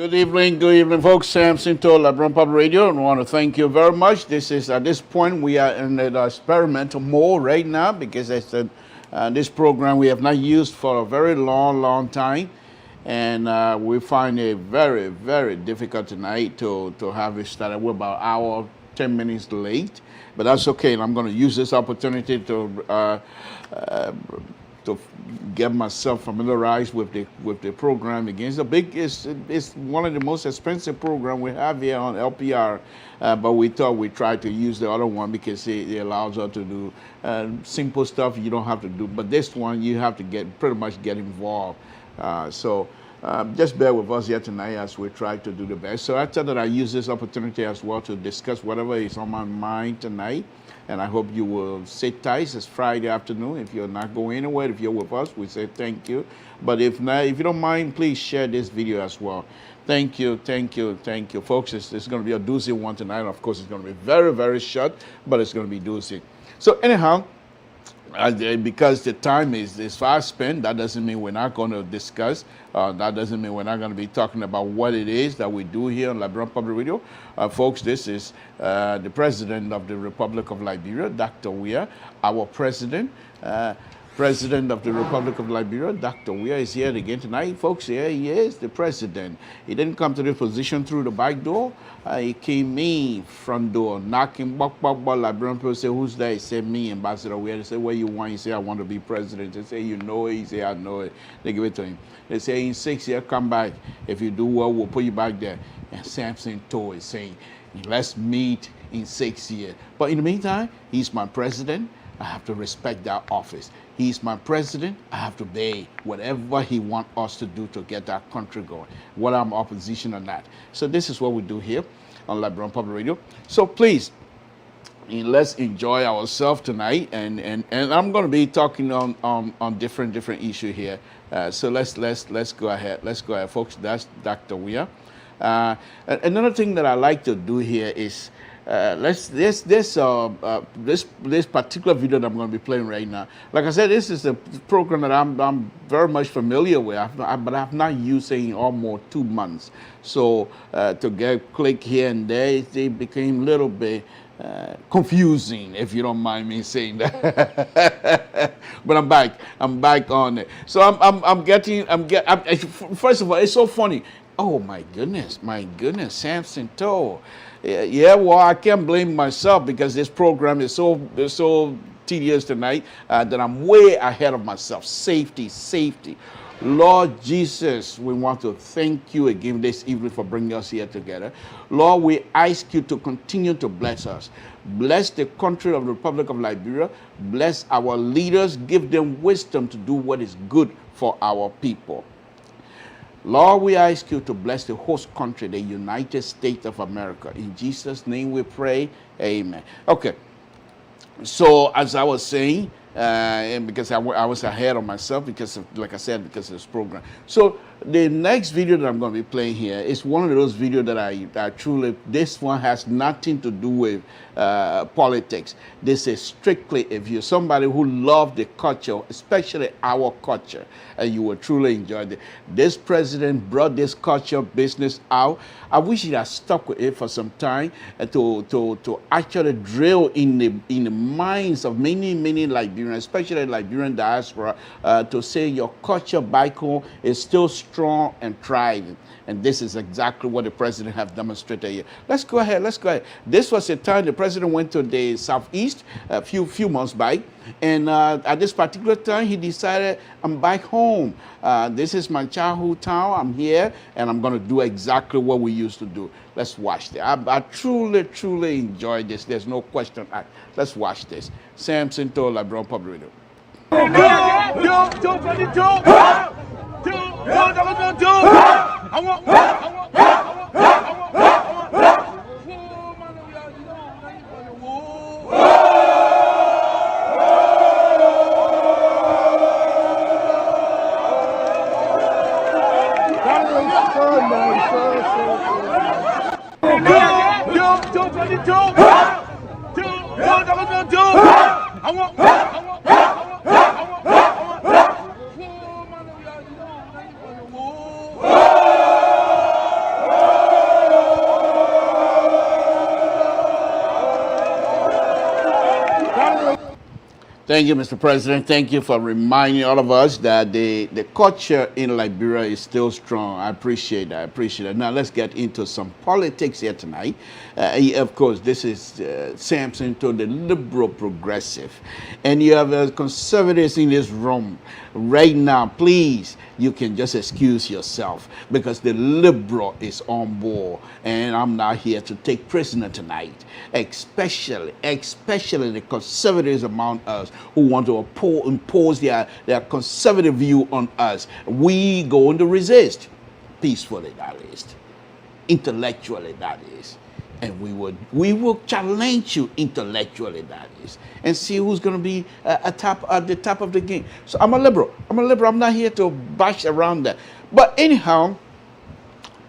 Good evening, folks. Sam Sinto, Labron Pub Radio, and I want to thank you very much. This is at this point we are in the experimental mode right now because I said this program we have not used for a very long time, and we find it very difficult tonight to have it started. We're about an hour, 10 minutes late, but that's okay. And I'm going to use this opportunity to get myself familiarized with the program again. It's one of the most expensive program we have here on LPR, but we thought we'd try to use the other one because it allows us to do simple stuff you don't have to do. But this one you have to pretty much get involved. So just bear with us here tonight as we try to do the best. So I thought that I use this opportunity as well to discuss whatever is on my mind tonight. And I hope you will sit tight. It's Friday afternoon. If you're not going anywhere, if you're with us, we say thank you. But if not, if you don't mind, please share this video as well. Thank you, folks. It's going to be a doozy one tonight. Of course, it's going to be very short, but it's going to be doozy. So anyhow, because the time is fast spent, that doesn't mean we're not going to discuss. That doesn't mean we're not going to be talking about what it is that we do here on Labron Public Radio. Folks, this is the President of the Republic of Liberia, Dr. Weah, our President. President of the Republic of Liberia, Dr. Weah, is here again tonight. Folks, here he is, the President. He didn't come to this position through the back door. He came in front door, knocking, bok. Liberian people say, who's there? He said, me, Ambassador Weah. They say, what you want? He said, I want to be President. They say, you know it? He said, I know it. They give it to him. They say, in 6 years, come back. If you do well, we'll put you back there. And Samson Toe is saying, let's meet in 6 years. But in the meantime, he's my President. I have to respect that office. He's my president. I have to obey whatever he wants us to do to get our country going, whether I'm opposition or not. So this is what we do here on Labron Public Radio. So please, let's enjoy ourselves tonight, and I'm going to be talking on different issues here. So let's go ahead. Let's go ahead, folks. That's Dr. Weah. Another thing that I like to do here is. This particular video that I'm going to be playing right now. Like I said, this is a program that I'm very much familiar with, but I've not used it in almost 2 months. So to click here and there, it became a little bit confusing, if you don't mind me saying that. But I'm back on it. So first of all, it's so funny. Oh my goodness, Samson Toe. Yeah, well, I can't blame myself because this program is so tedious tonight that I'm way ahead of myself. Safety. Lord Jesus, we want to thank you again this evening for bringing us here together. Lord, we ask you to continue to bless us. Bless the country of the Republic of Liberia. Bless our leaders. Give them wisdom to do what is good for our people. Lord, we ask you to bless the host country, the United States of America. In Jesus' name we pray. Amen. Okay. So as I was saying, and because I was ahead of myself because of, like I said, because of this program. So the next video that I'm going to be playing here is one of those videos that I truly, this one has nothing to do with politics. This is strictly, if you're somebody who loves the culture, especially our culture, and you will truly enjoy it. This president brought this culture business out. I wish he had stuck with it for some time to actually drill in the minds of many Liberians, especially Liberian diaspora, to say your culture back home is still strong and thriving. And this is exactly what the president has demonstrated here. Let's go ahead. This was a time the president went to the southeast a few months back. And at this particular time, he decided, I'm back home. This is my childhood town. I'm here, and I'm going to do exactly what we used to do. Let's watch this. I truly enjoyed this. There's no question. Let's watch this. Samson Toe, Labron Public Radio. Thank you, Mr. President. Thank you for reminding all of us that the culture in Liberia is still strong. I appreciate that. I appreciate that. Now, let's get into some politics here tonight. Of course, this is Samson to the liberal progressive. And you have conservatives in this room right now. Please, you can just excuse yourself because the liberal is on board. And I'm not here to take prisoner tonight, especially the conservatives among us who want to impose their conservative view on us. We going to resist peacefully, that is, intellectually, that is, and we will challenge you intellectually, that is, and see who's going to be at the top of the game. So I'm a liberal. I'm not here to bash around that. But anyhow,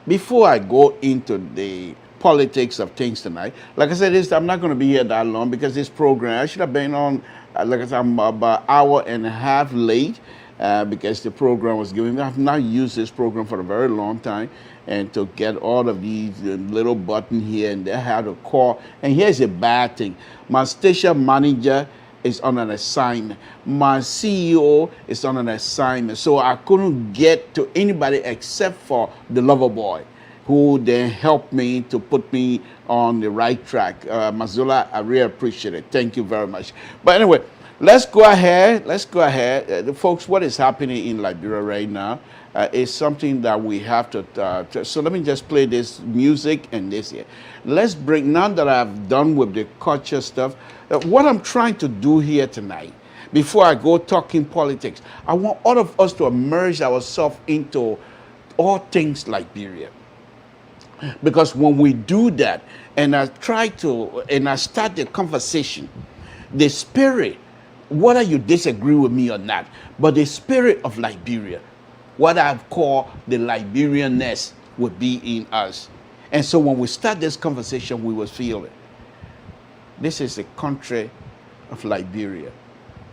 before I go into the politics of things tonight, like I said, I'm not going to be here that long because this program, I should have been on, like I said, I'm about an hour and a half late because the program was giving me. I've not used this program for a very long time, and to get all of these little button here and there, I had to call. And here's a bad thing. My station manager is on an assignment. My CEO is on an assignment. So I couldn't get to anybody except for the lover boy, who then helped me to put me on the right track. Mazula, I really appreciate it. Thank you very much. But anyway, let's go ahead. Folks, what is happening in Liberia right now is something that we have to, so let me just play this music and this here. Let's bring, now that I've done with the culture stuff, what I'm trying to do here tonight, before I go talking politics, I want all of us to immerse ourselves into all things Liberia. Because when we do that, and I start the conversation, the spirit, whether you disagree with me or not, but the spirit of Liberia, what I've called the Liberianness, would be in us. And so when we start this conversation, we will feel it. This is a country of Liberia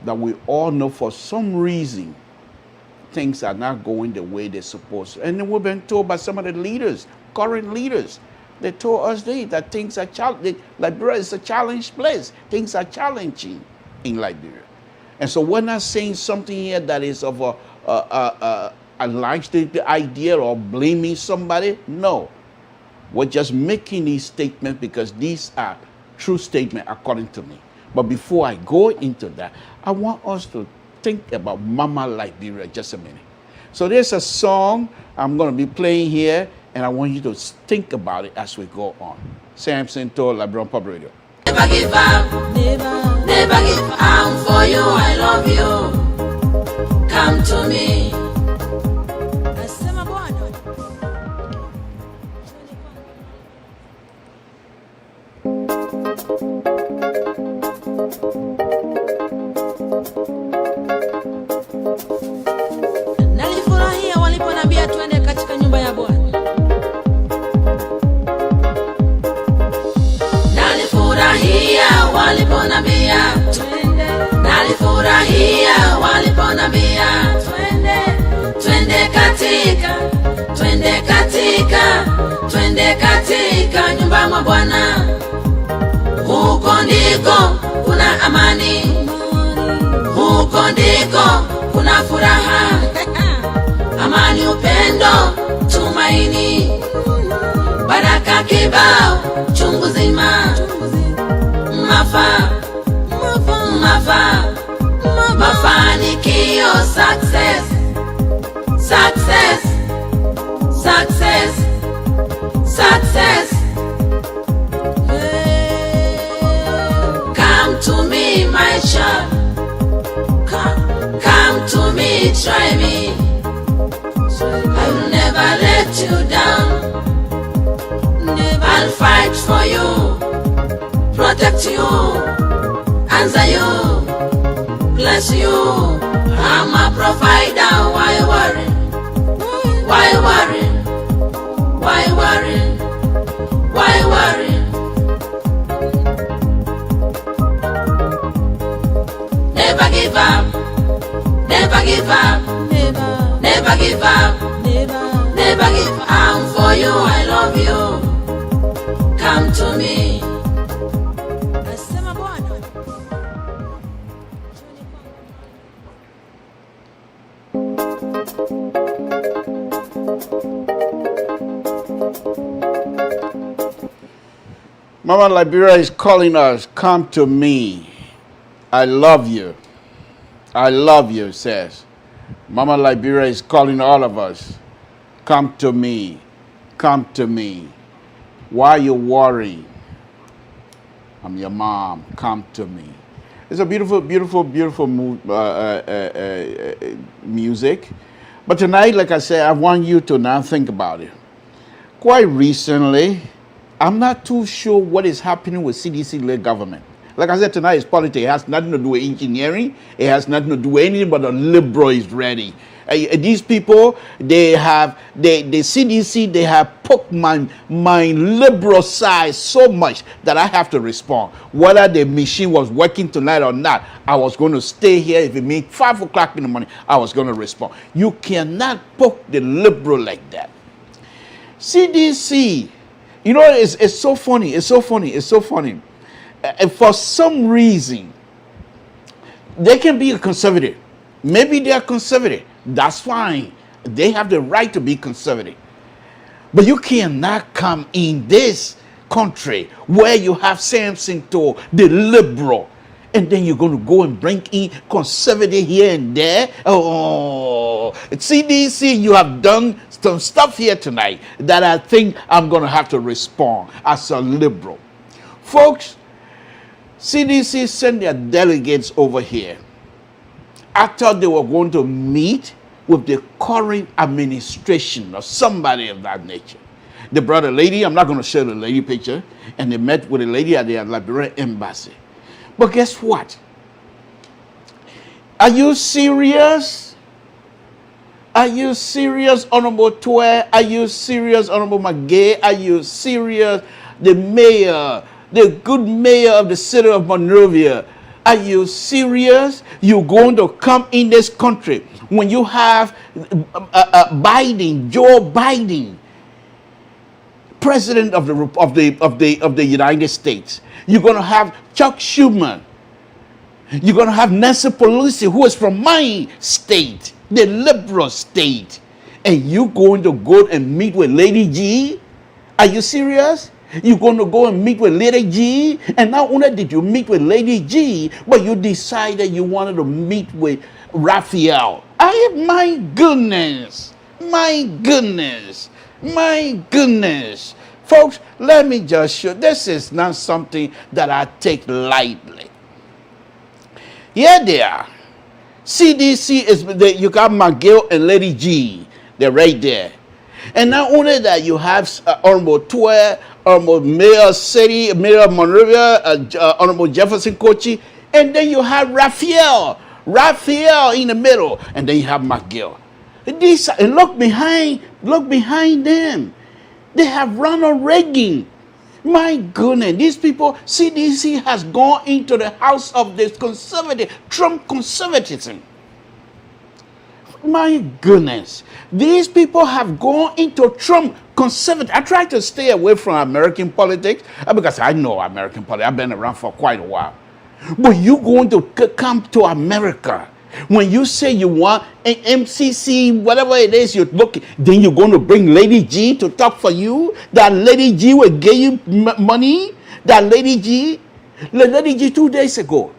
that we all know for some reason things are not going the way they're supposed to. And then we've been told by some of the leaders, current leaders, they told us that things are challenging. Liberia is a challenged place. Things are challenging in Liberia. And so we're not saying something here that is of a the idea or blaming somebody. No. We're just making these statements because these are true statements according to me. But before I go into that, I want us to think about Mama Liberia just a minute. So there's a song I'm going to be playing here, and I want you to think about it as we go on. Samson to Liberian Pub Radio. Never give up, never give up. For you, I love you. Come to me. Nalifurahia waliponambia tuende katika nyumba ya Bwana. Nalifurahia waliponambia twende. Nalifurahia waliponambia twende. Twende katika nyumba ya Bwana. Huko ndiko kuna amani. Huko ndiko kuna furaha. Amani, upendo, tumaini, baraka kibao chungu zima. Mafanikio, success. Come to me, my child. Come to me, try me. I will never let you down. I'll fight for you, protect you, answer you, bless you. I'm a provider. Why worry? Why worry? Why worry? Why worry? Never give up. Never give up. Never give up. Never give up. For you, I love you. Come to me. Mama Liberia is calling us, come to me. I love you. I love you, says. Mama Liberia is calling all of us. Come to me. Come to me. Why are you worrying? I'm your mom. Come to me. It's a beautiful, beautiful, beautiful music. But tonight, like I said, I want you to now think about it. Quite recently, I'm not too sure what is happening with CDC-led government. Like I said, tonight is politics. It has nothing to do with engineering. It has nothing to do with anything but the liberal is ready. These people, the CDC, they have poked my liberal side so much that I have to respond. Whether the machine was working tonight or not, I was going to stay here. If it means 5 o'clock in the morning, I was going to respond. You cannot poke the liberal like that. CDC, you know, it's so funny. It's so funny. It's so funny. And for some reason, they can be a conservative. Maybe they are conservative. That's fine. They have the right to be conservative. But you cannot come in this country where you have Samson to the liberal, and then you're going to go and bring in conservative here and there. Oh, CDC, you have done some stuff here tonight that I think I'm going to have to respond as a liberal. Folks, CDC sent their delegates over here. I thought they were going to meet with the current administration or somebody of that nature. They brought a lady, I'm not going to show the lady picture, and they met with a lady at the Liberian embassy. But guess what? Are you serious? Are you serious, Honorable Twe? Are you serious, Honorable McGay? Are you serious, the mayor, the good mayor of the city of Monrovia? Are you serious? You're going to come in this country when you have Biden, Joe Biden, president of the United States. You're going to have Chuck Schumer. You're going to have Nancy Pelosi, who is from my state, the liberal state. And you're going to go and meet with Lady G? Are you serious? You're going to go and meet with Lady G? And not only did you meet with Lady G, but you decided you wanted to meet with Raphael. My goodness. My goodness. My goodness. Folks, let me just show. This is not something that I take lightly. Here they are. CDC is, you got McGill and Lady G. They're right there. And not only that, you have Honorable Twe, Honorable Mayor City, Mayor of Monrovia, Honorable Jefferson Kochi, and then you have Raphael in the middle, and then you have McGill. And look behind them. They have Ronald Reagan. My goodness, these people, CDC has gone into the house of this conservative, Trump conservatism. My goodness, these people have gone into Trump conservative. I try to stay away from American politics because I know American politics. I've been around for quite a while. But you're going to come to America. When you say you want an MCC, whatever it is you're looking, then you're going to bring Lady G to talk for you? That Lady G will give you money? That Lady G 2 days ago,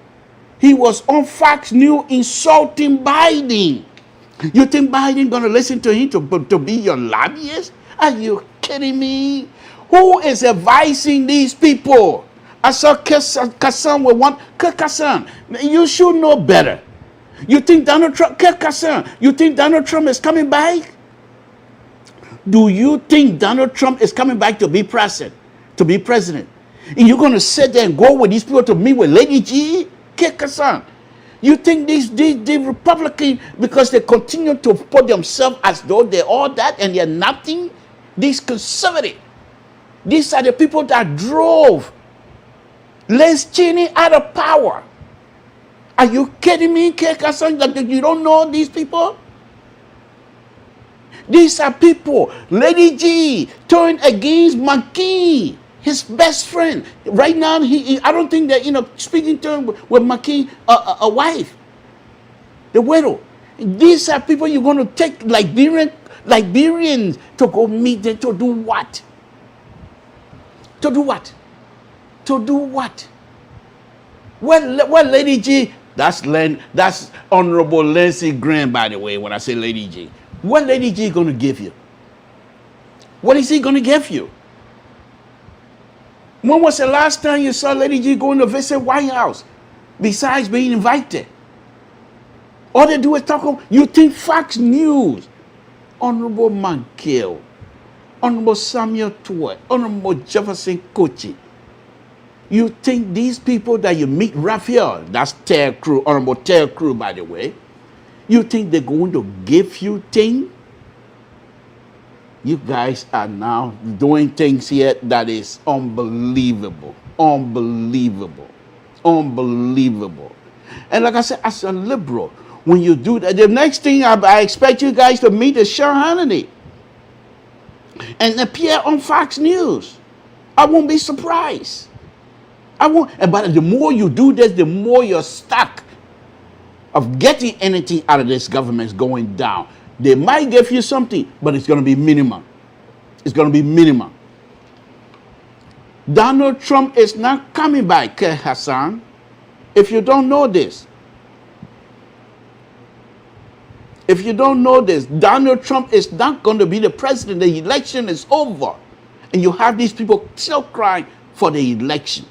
he was on Fox News insulting Biden. You think Biden going to listen to him to be your lobbyist? Are you kidding me? Who is advising these people? I saw Kassan with one. Kassan, you should know better. You think Donald Trump, you think Donald Trump is coming back? Do you think Donald Trump is coming back to be president? And you're going to sit there and go with these people to meet with Lady G? Kassan, you think these Republicans, because they continue to put themselves as though they're all that and they're nothing? These conservatives, these are the people that drove Les Cheney out of power. Are you kidding me, Kassan, that you don't know these people? These are people. Lady G turned against McKee, his best friend. Right now, I don't think that, speaking to him with McKee, a wife, the widow. These are people you're going to take Liberians to go meet them to do what? To do what? To do what? What Lady G? That's Honorable Lindsey Graham, by the way, when I say Lady G. What Lady G going to give you? What is he going to give you? When was the last time you saw Lady G going to visit White House? Besides being invited. All they do is talk. You think Fox News, Honorable Mankiel, Honorable Samuel Tuet, Honorable Jefferson Kochi, you think these people that you meet, Raphael, that's Ted Cruz, Honorable Ted Cruz, by the way, you think they're going to give you things? You guys are now doing things here that is unbelievable. Unbelievable. Unbelievable. And like I said, as a liberal, when you do that, the next thing I expect you guys to meet is Sean Hannity and appear on Fox News. I won't be surprised. But the more you do this, the more you're stuck of getting anything out of this government is going down. They might give you something, but it's going to be minimum. It's going to be minimum. Donald Trump is not coming back, Hassan. If you don't know this, Donald Trump is not going to be the president. The election is over. And you have these people still crying for the election.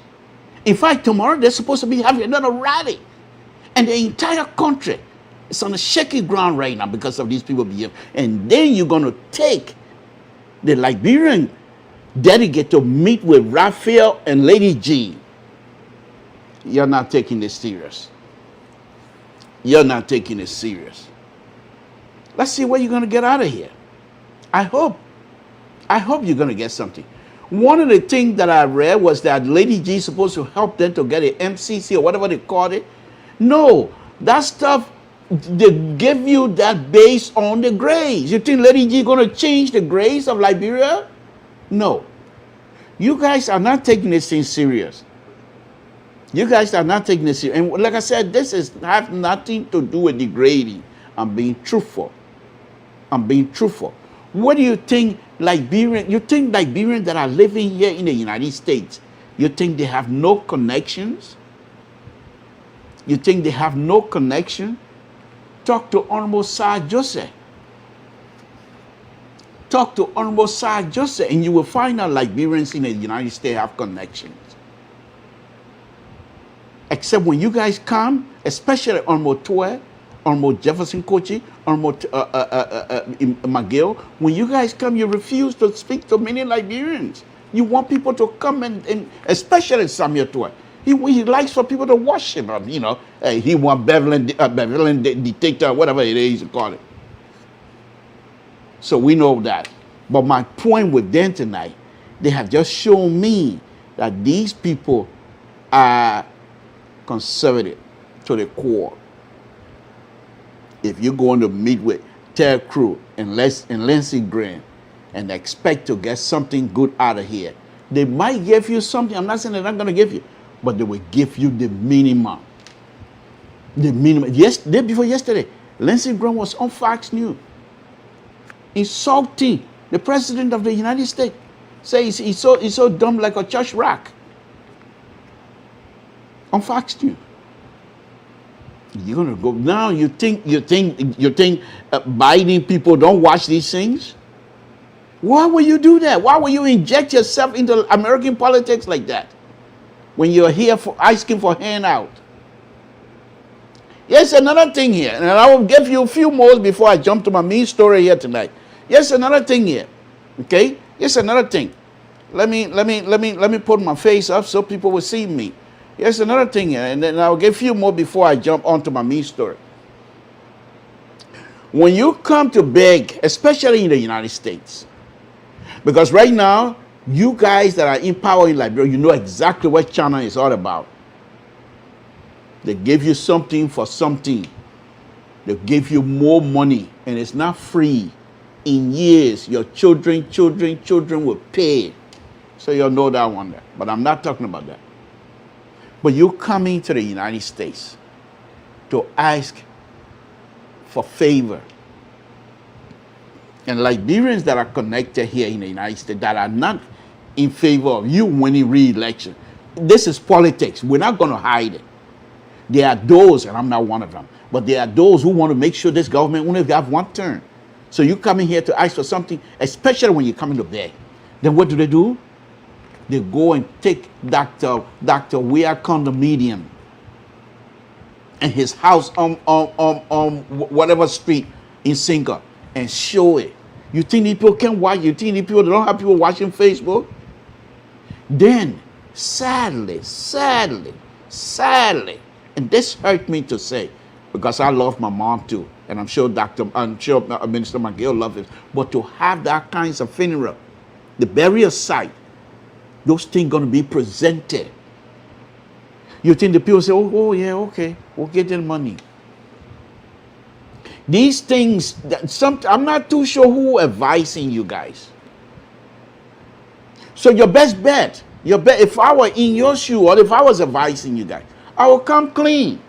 In fact, tomorrow they're supposed to be having another rally. And the entire country is on a shaky ground right now because of these people behaving. And then you're going to take the Liberian delegate to meet with Raphael and Lady G. You're not taking this serious. You're not taking it serious. Let's see what you're going to get out of here. I hope you're going to get something. One of the things that I read was that Lady G is supposed to help them to get an MCC or whatever they called it. No, that stuff, they give you that based on the grades. You think Lady G is going to change the grades of Liberia? No. You guys are not taking this thing serious. You guys are not taking this serious. And like I said, this has nothing to do with degrading. I'm being truthful. I'm being truthful. What do you think Liberians that are living here in the United States, you think they have no connections? You think they have no connection? Talk to Honorable Sir Joseph. Talk to Honorable Sir Joseph, and you will find out Liberians in the United States have connections. Except when you guys come, especially Honorable Tuet, Honorable Jefferson Kochi, Honorable McGill, when you guys come, you refuse to speak to many Liberians. You want people to come and especially Samuel Tuet. He likes for people to worship him, you know. He want Beverly dictator, whatever it is you call it. So we know that. But my point with them tonight, they have just shown me that these people are conservative to the core. If you're going to meet with Ted Cruz and Lindsey Graham and expect to get something good out of here, they might give you something. I'm not saying they're not going to give you, but they will give you the minimum. The minimum. Yes, day before yesterday, Lindsey Graham was on Fox News insulting the president of the United States. Says he's so dumb like a church rock. On Fox News. You're gonna go now. You think Biden people don't watch these things? Why would you do that? Why would you inject yourself into American politics like that when you're here for asking for handout? Yes, another thing here, and I will give you a few more before I jump to my main story here tonight. Yes, another thing here. Okay. Yes, another thing. Let me put my face up so people will see me. Here's another thing here, and then I'll give a few more before I jump onto my main story. When you come to beg, especially in the United States, because right now, you guys that are in power in Liberia, you know exactly what China is all about. They give you something for something. They give you more money, and it's not free. In years, your children will pay. So you'll know that one there. But I'm not talking about that. But you coming to the United States to ask for favor. And Liberians that are connected here in the United States that are not in favor of you winning re-election, this is politics. We're not going to hide it. There are those, and I'm not one of them, but there are those who want to make sure this government only have one term. So you come in here to ask for something, especially when you come into there. Then what do? They go and take Dr. Weir condominium and his house on whatever street in Singa and show it. You think these people can watch? You think these people don't have people watching Facebook? Then, sadly, and this hurt me to say, because I love my mom too, and I'm sure Minister McGill loves it, but to have that kinds of funeral, the burial site, those things going to be presented. You think the people say, oh yeah, okay, we'll get their money. These things, I'm not too sure who advising you guys. So your best bet, if I were in your shoe or if I was advising you guys, I will come clean.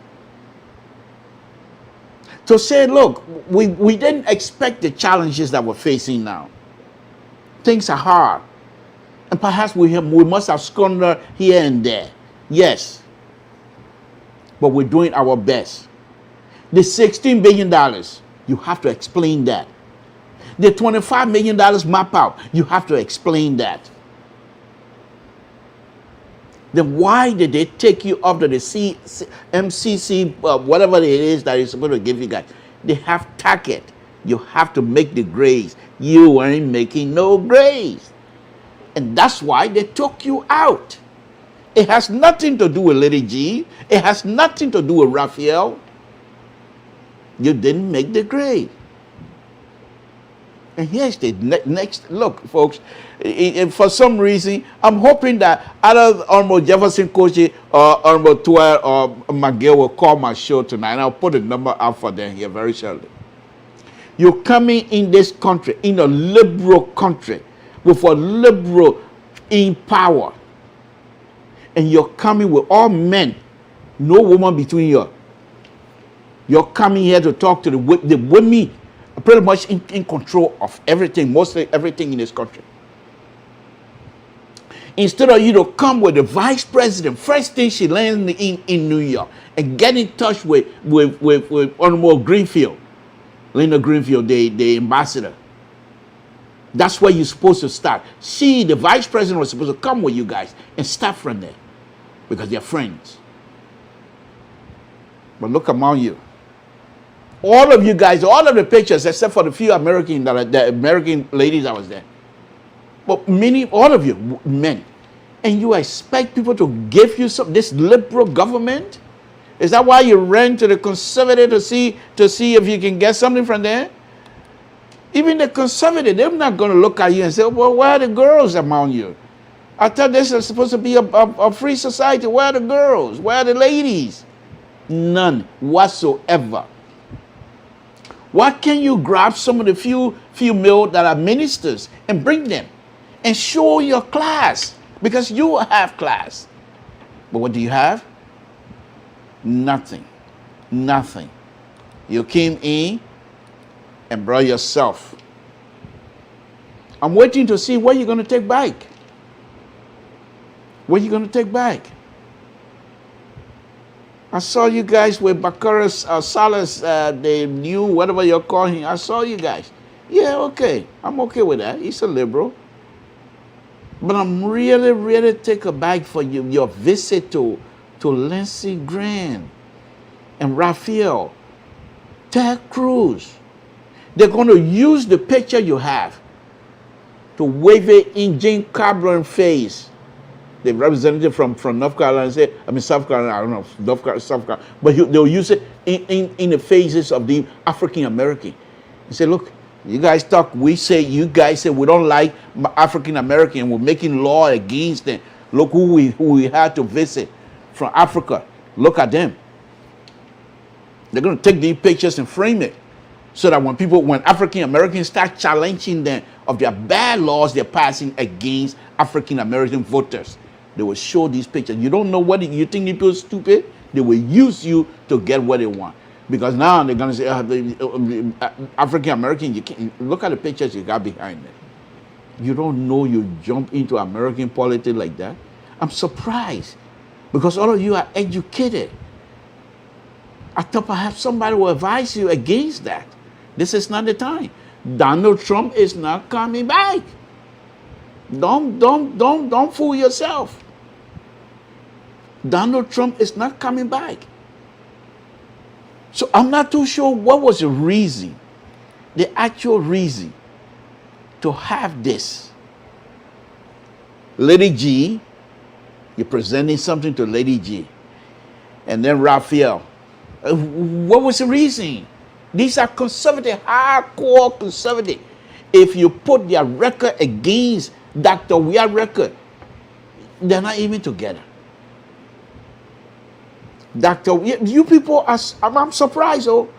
To say, look, we didn't expect the challenges that we're facing now. Things are hard. And perhaps we must have squandered here and there. Yes. But we're doing our best. The $16 billion, you have to explain that. The $25 million map out, you have to explain that. Then why did they take you up to the MCC, whatever it is that is supposed to give you guys? They have target. You have to make the grades. You ain't making no grades. And that's why they took you out. It has nothing to do with Lady G. It has nothing to do with Raphael. You didn't make the grade. And here's the next look, folks. For some reason, I'm hoping that either Honorable Jefferson Kochi or Honorable Tuer or McGill will call my show tonight. And I'll put a number out for them here very shortly. You're coming in this country, in a liberal country, with a liberal in power. And you're coming with all men, no woman between you. You're coming here to talk to the women, pretty much in control of everything, mostly everything in this country. Instead of you to come with the vice president, first thing she lands in New York, and get in touch with Honorable Greenfield, Linda Greenfield, the ambassador. That's where you're supposed to start. She, the vice president, was supposed to come with you guys and start from there, because they're friends. But look among you. All of you guys, all of the pictures, except for the few the American ladies that was there. But all of you, men. And you expect people to give you this liberal government? Is that why you ran to the conservative to see if you can get something from there? Even the conservative, they're not going to look at you and say, well, where are the girls among you? I thought this is supposed to be a free society. Where are the girls? Where are the ladies? None whatsoever. Why can't you grab some of the few male that are ministers and bring them and show your class? Because you have class. But what do you have? Nothing. Nothing. You came in and brought yourself. I'm waiting to see what you're going to take back. What are you going to take back? I saw you guys with Bacchus Salas, the new, whatever you're calling him. I saw you guys. Yeah, okay. I'm okay with that. He's a liberal. But I'm really, really taken aback for your visit to Lindsey Graham and Raphael, Ted Cruz. They're going to use the picture you have to wave it in Jane Cabron's face. The representative from North Carolina say, South Carolina, I don't know, South Carolina, but they'll use it in the faces of the African American. They say, look, you guys talk, you guys say we don't like African American, we're making law against them. Look who we had to visit from Africa. Look at them. They're going to take these pictures and frame it, so that when African Americans start challenging them of their bad laws they're passing against African American voters, they will show these pictures. You don't know what you think people are stupid. They will use you to get what they want. Because now they're going to say, African American, you can't look at the pictures you got behind it. You don't know you jump into American politics like that. I'm surprised because all of you are educated. I thought perhaps somebody will advise you against that. This is not the time. Donald Trump is not coming back. Don't fool yourself. Donald Trump is not coming back. So I'm not too sure what was the reason, the actual reason to have this. Lady G, you're presenting something to Lady G. And then Raphael. What was the reason? These are conservative, hardcore conservative. If you put their record against Dr. Weir's record, they're not even together. Dr. Weir, you people, I'm surprised. Oh,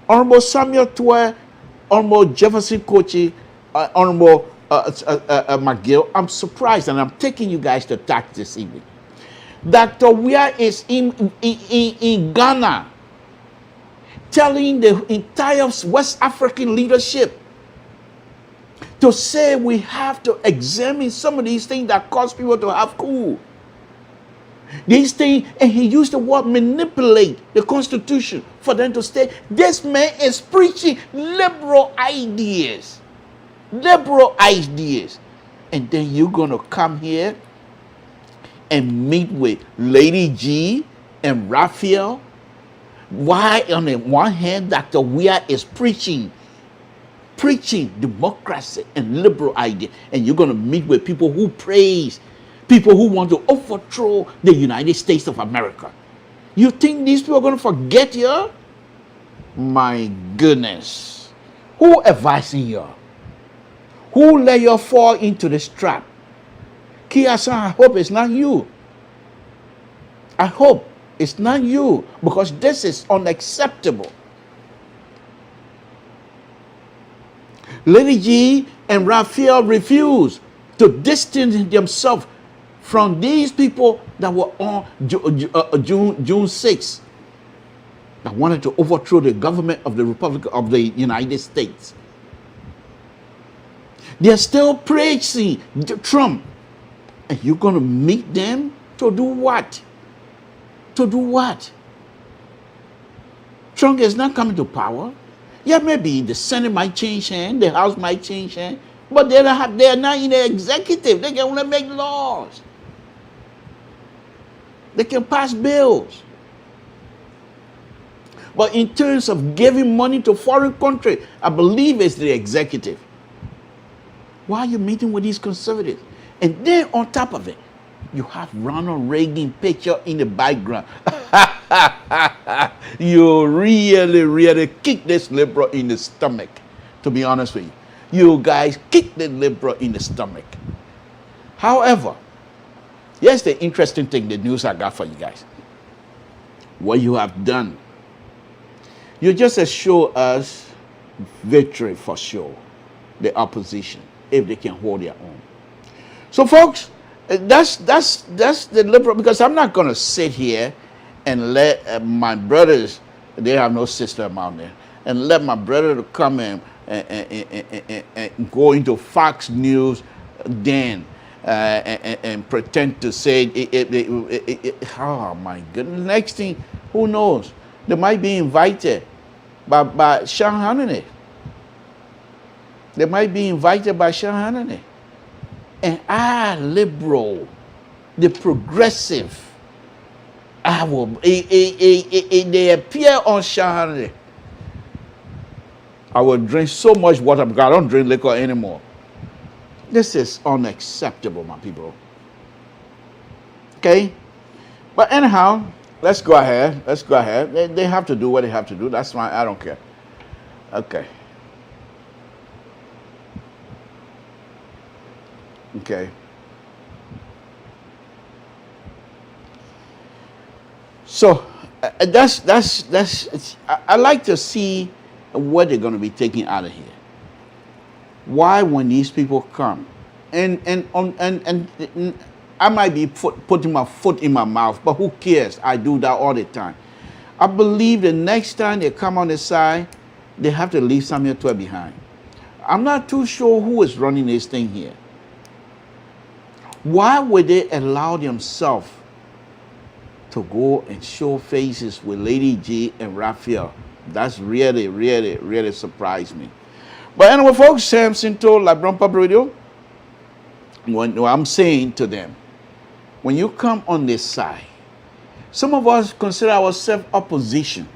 Honorable Samuel Twe, Honorable Jefferson Kochi, Honorable McGill, I'm surprised, and I'm taking you guys to task this evening. Dr. Weir is in Ghana, telling the entire West African leadership to say we have to examine some of these things that cause people to have coup. These things, and he used the word manipulate the Constitution for them to stay. This man is preaching liberal ideas. Liberal ideas. And then you're going to come here and meet with Lady G and Raphael. Why, on the one hand, Dr. Weir is preaching democracy and liberal ideas, and you're going to meet with people who praise, people who want to overthrow the United States of America. You think these people are going to forget you? My goodness. Who advising you? Who let you fall into this trap? Kia-san, I hope it's not you. I hope it's not you, because this is unacceptable. Lady G and Raphael refused to distance themselves from these people that were on June 6th, that wanted to overthrow the government of the Republic of the United States. They're still praising Trump. And you're going to meet them to do what? To do what? Trump is not coming to power. Yeah, maybe the Senate might change hands, the House might change hands, but they're not in the executive. They can only make laws. They can pass bills. But in terms of giving money to foreign countries, I believe it's the executive. Why are you meeting with these conservatives? And then on top of it, you have Ronald Reagan picture in the background. You really kick this liberal in the stomach, to be honest with you. You guys kick the liberal in the stomach. However, here's the interesting thing, the news I got for you guys. What you have done, you just show us victory for sure, the opposition, if they can hold their own. So folks, that's the liberal, because I'm not going to sit here and let my brothers, they have no system out there, and let my brother to come and go into Fox News then and pretend to say oh my goodness. Next thing, who knows, they might be invited by Sean Hannity. They might be invited by Sean Hannity. And liberal, the progressive, they appear on Sean Hannity. I will drink so much water because I don't drink liquor anymore. This is unacceptable, my people. Okay? But anyhow, let's go ahead. Let's go ahead. They have to do what they have to do. That's fine. I don't care. Okay. Okay. So I like to see what they're going to be taking out of here. Why, when these people come, and I might be putting my foot in my mouth, but who cares? I do that all the time. I believe the next time they come on the side, they have to leave Samuel Twe behind. I'm not too sure who is running this thing here. Why would they allow themselves to go and show faces with Lady G and Raphael? That's really, really, really surprised me. But anyway, folks, Samson told Labron Public Radio, what I'm saying to them, when you come on this side, some of us consider ourselves opposition,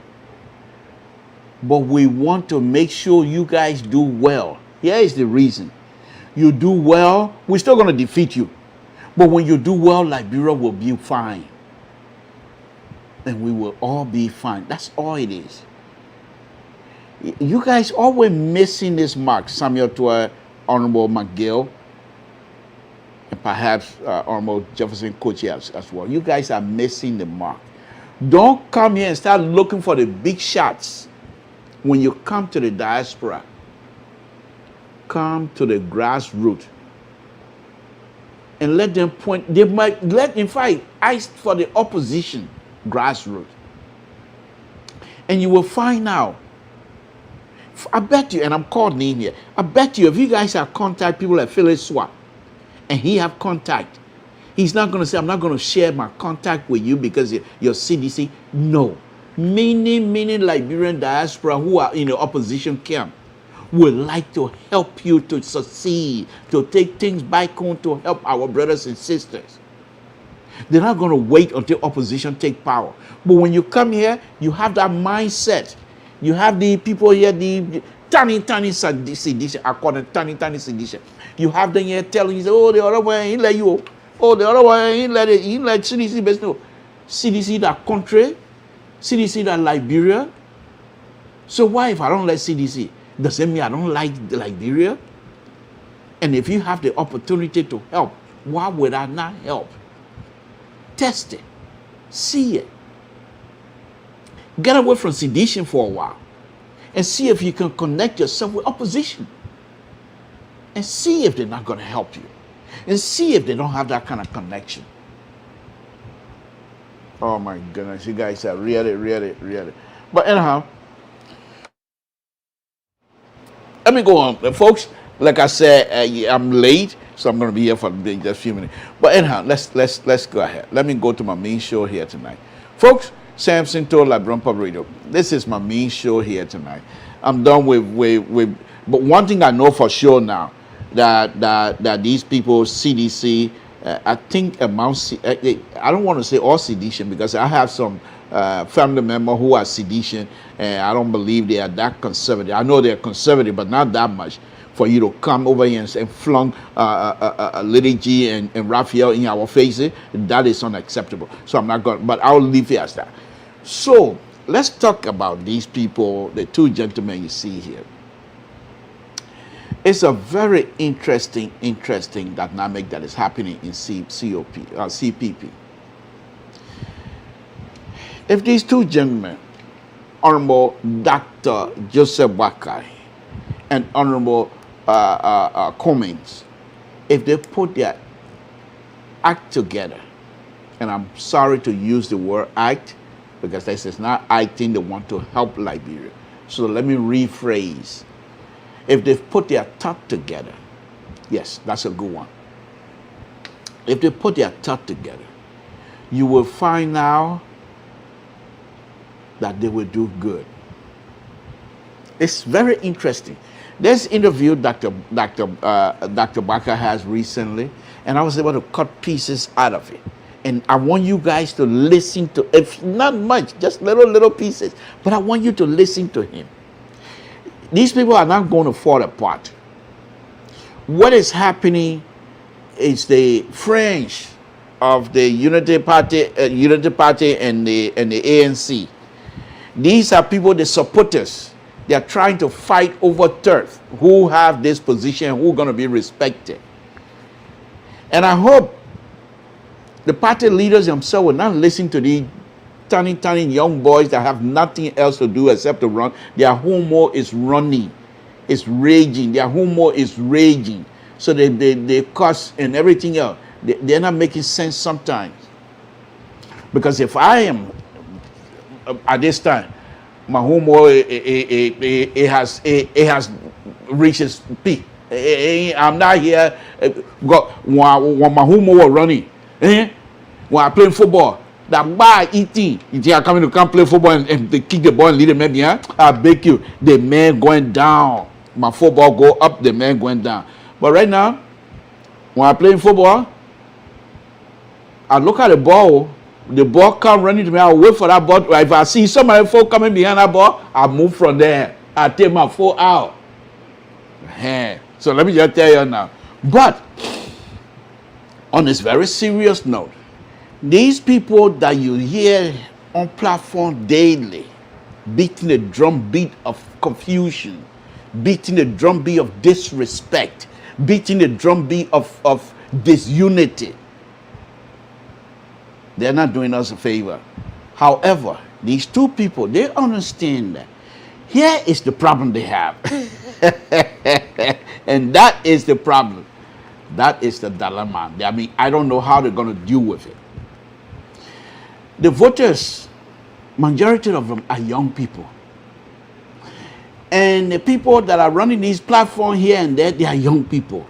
but we want to make sure you guys do well. Here is the reason. You do well, we're still going to defeat you. But when you do well, Liberia will be fine. And we will all be fine. That's all it is. You guys always missing this mark. Samuel Toy, Honorable McGill, and perhaps Honorable Jefferson Kochi as well. You guys are missing the mark. Don't come here and start looking for the big shots. When you come to the diaspora, come to the grassroots and let them point. They might let, in fact, ask for the opposition grassroots. And you will find out. I bet you, and I'm called name here, I bet you if you guys have contact people like Phyllis Swap, and he have contact, he's not going to say, I'm not going to share my contact with you because you're CDC. No. Many Liberian diaspora who are in the opposition camp would like to help you to succeed, to take things back home, to help our brothers and sisters. They're not going to wait until opposition take power. But when you come here, you have that mindset. You have the people here, the tiny sedition. I call it tiny sedition. You have them here telling you, oh, the other one ain't let you. Oh, the other one ain't let it. He ain't let CDC best no. CDC that country, CDC that Liberia. So why if I don't like CDC? Does that mean I don't like Liberia? And if you have the opportunity to help, why would I not help? Test it. See it. Get away from sedition for a while. And see if you can connect yourself with opposition. And see if they're not going to help you. And see if they don't have that kind of connection. Oh my goodness, you guys are really. But anyhow, let me go on, folks. Like I said, I'm late, so I'm going to be here for just a few minutes. But anyhow, let's go ahead. Let me go to my main show here tonight, folks. Samson told Labron Public Radio. This is my main show here tonight. I'm done with. But one thing I know for sure now that these people CDC. I think amount. I don't want to say all sedition because I have some family members who are sedition, and I don't believe they are that conservative. I know they're conservative, but not that much for you to come over here and flung Lady G and Raphael in our faces. That is unacceptable. So I'm not going. But I'll leave it as that. So let's talk about these people, the two gentlemen you see here. It's a very interesting dynamic that is happening in CPP. If these two gentlemen, Honorable Dr. Joseph Wakai and Honorable Cummings, if they put their act together, and I'm sorry to use the word act, because this is not acting, they want to help Liberia. So let me rephrase. If they've put their thought together, yes, that's a good one. If they put their thought together, you will find now that they will do good. It's very interesting. This interview Dr. Baker has recently, and I was able to cut pieces out of it. And I want you guys to listen to, if not much, just little pieces, but I want you to listen to him. These people are not going to fall apart. What is happening is the French of the Unity Party and the ANC. These are people, the supporters. They are trying to fight over turf. Who have this position? Who are going to be respected? And I hope the party leaders themselves will not listen to these tiny young boys that have nothing else to do except to run. Their homo is running, it's raging. Their homo is raging. So they cuss and everything else. They're not making sense sometimes. Because if I am at this time, my homo it has reached its peak. I'm not here. When my home was running, when I playing football, that guy eating, they are coming to come play football and they kick the ball and lead the man behind. I beg you, the man going down. My football go up, the man going down. But right now, when I playing football, I look at the ball come running to me, I wait for that ball. If I see somebody folk coming behind that ball, I move from there. I take my foot out. So let me just tell you now. But on this very serious note, these people that you hear on platform daily, beating the drum beat of confusion, beating the drum beat of disrespect, beating the drum beat of disunity, they're not doing us a favor. However, these two people, they understand that here is the problem they have. And that is the problem. That is the dilemma. I mean, I don't know how they're going to deal with it. The voters, majority of them are young people. And the people that are running these platforms here and there, they are young people.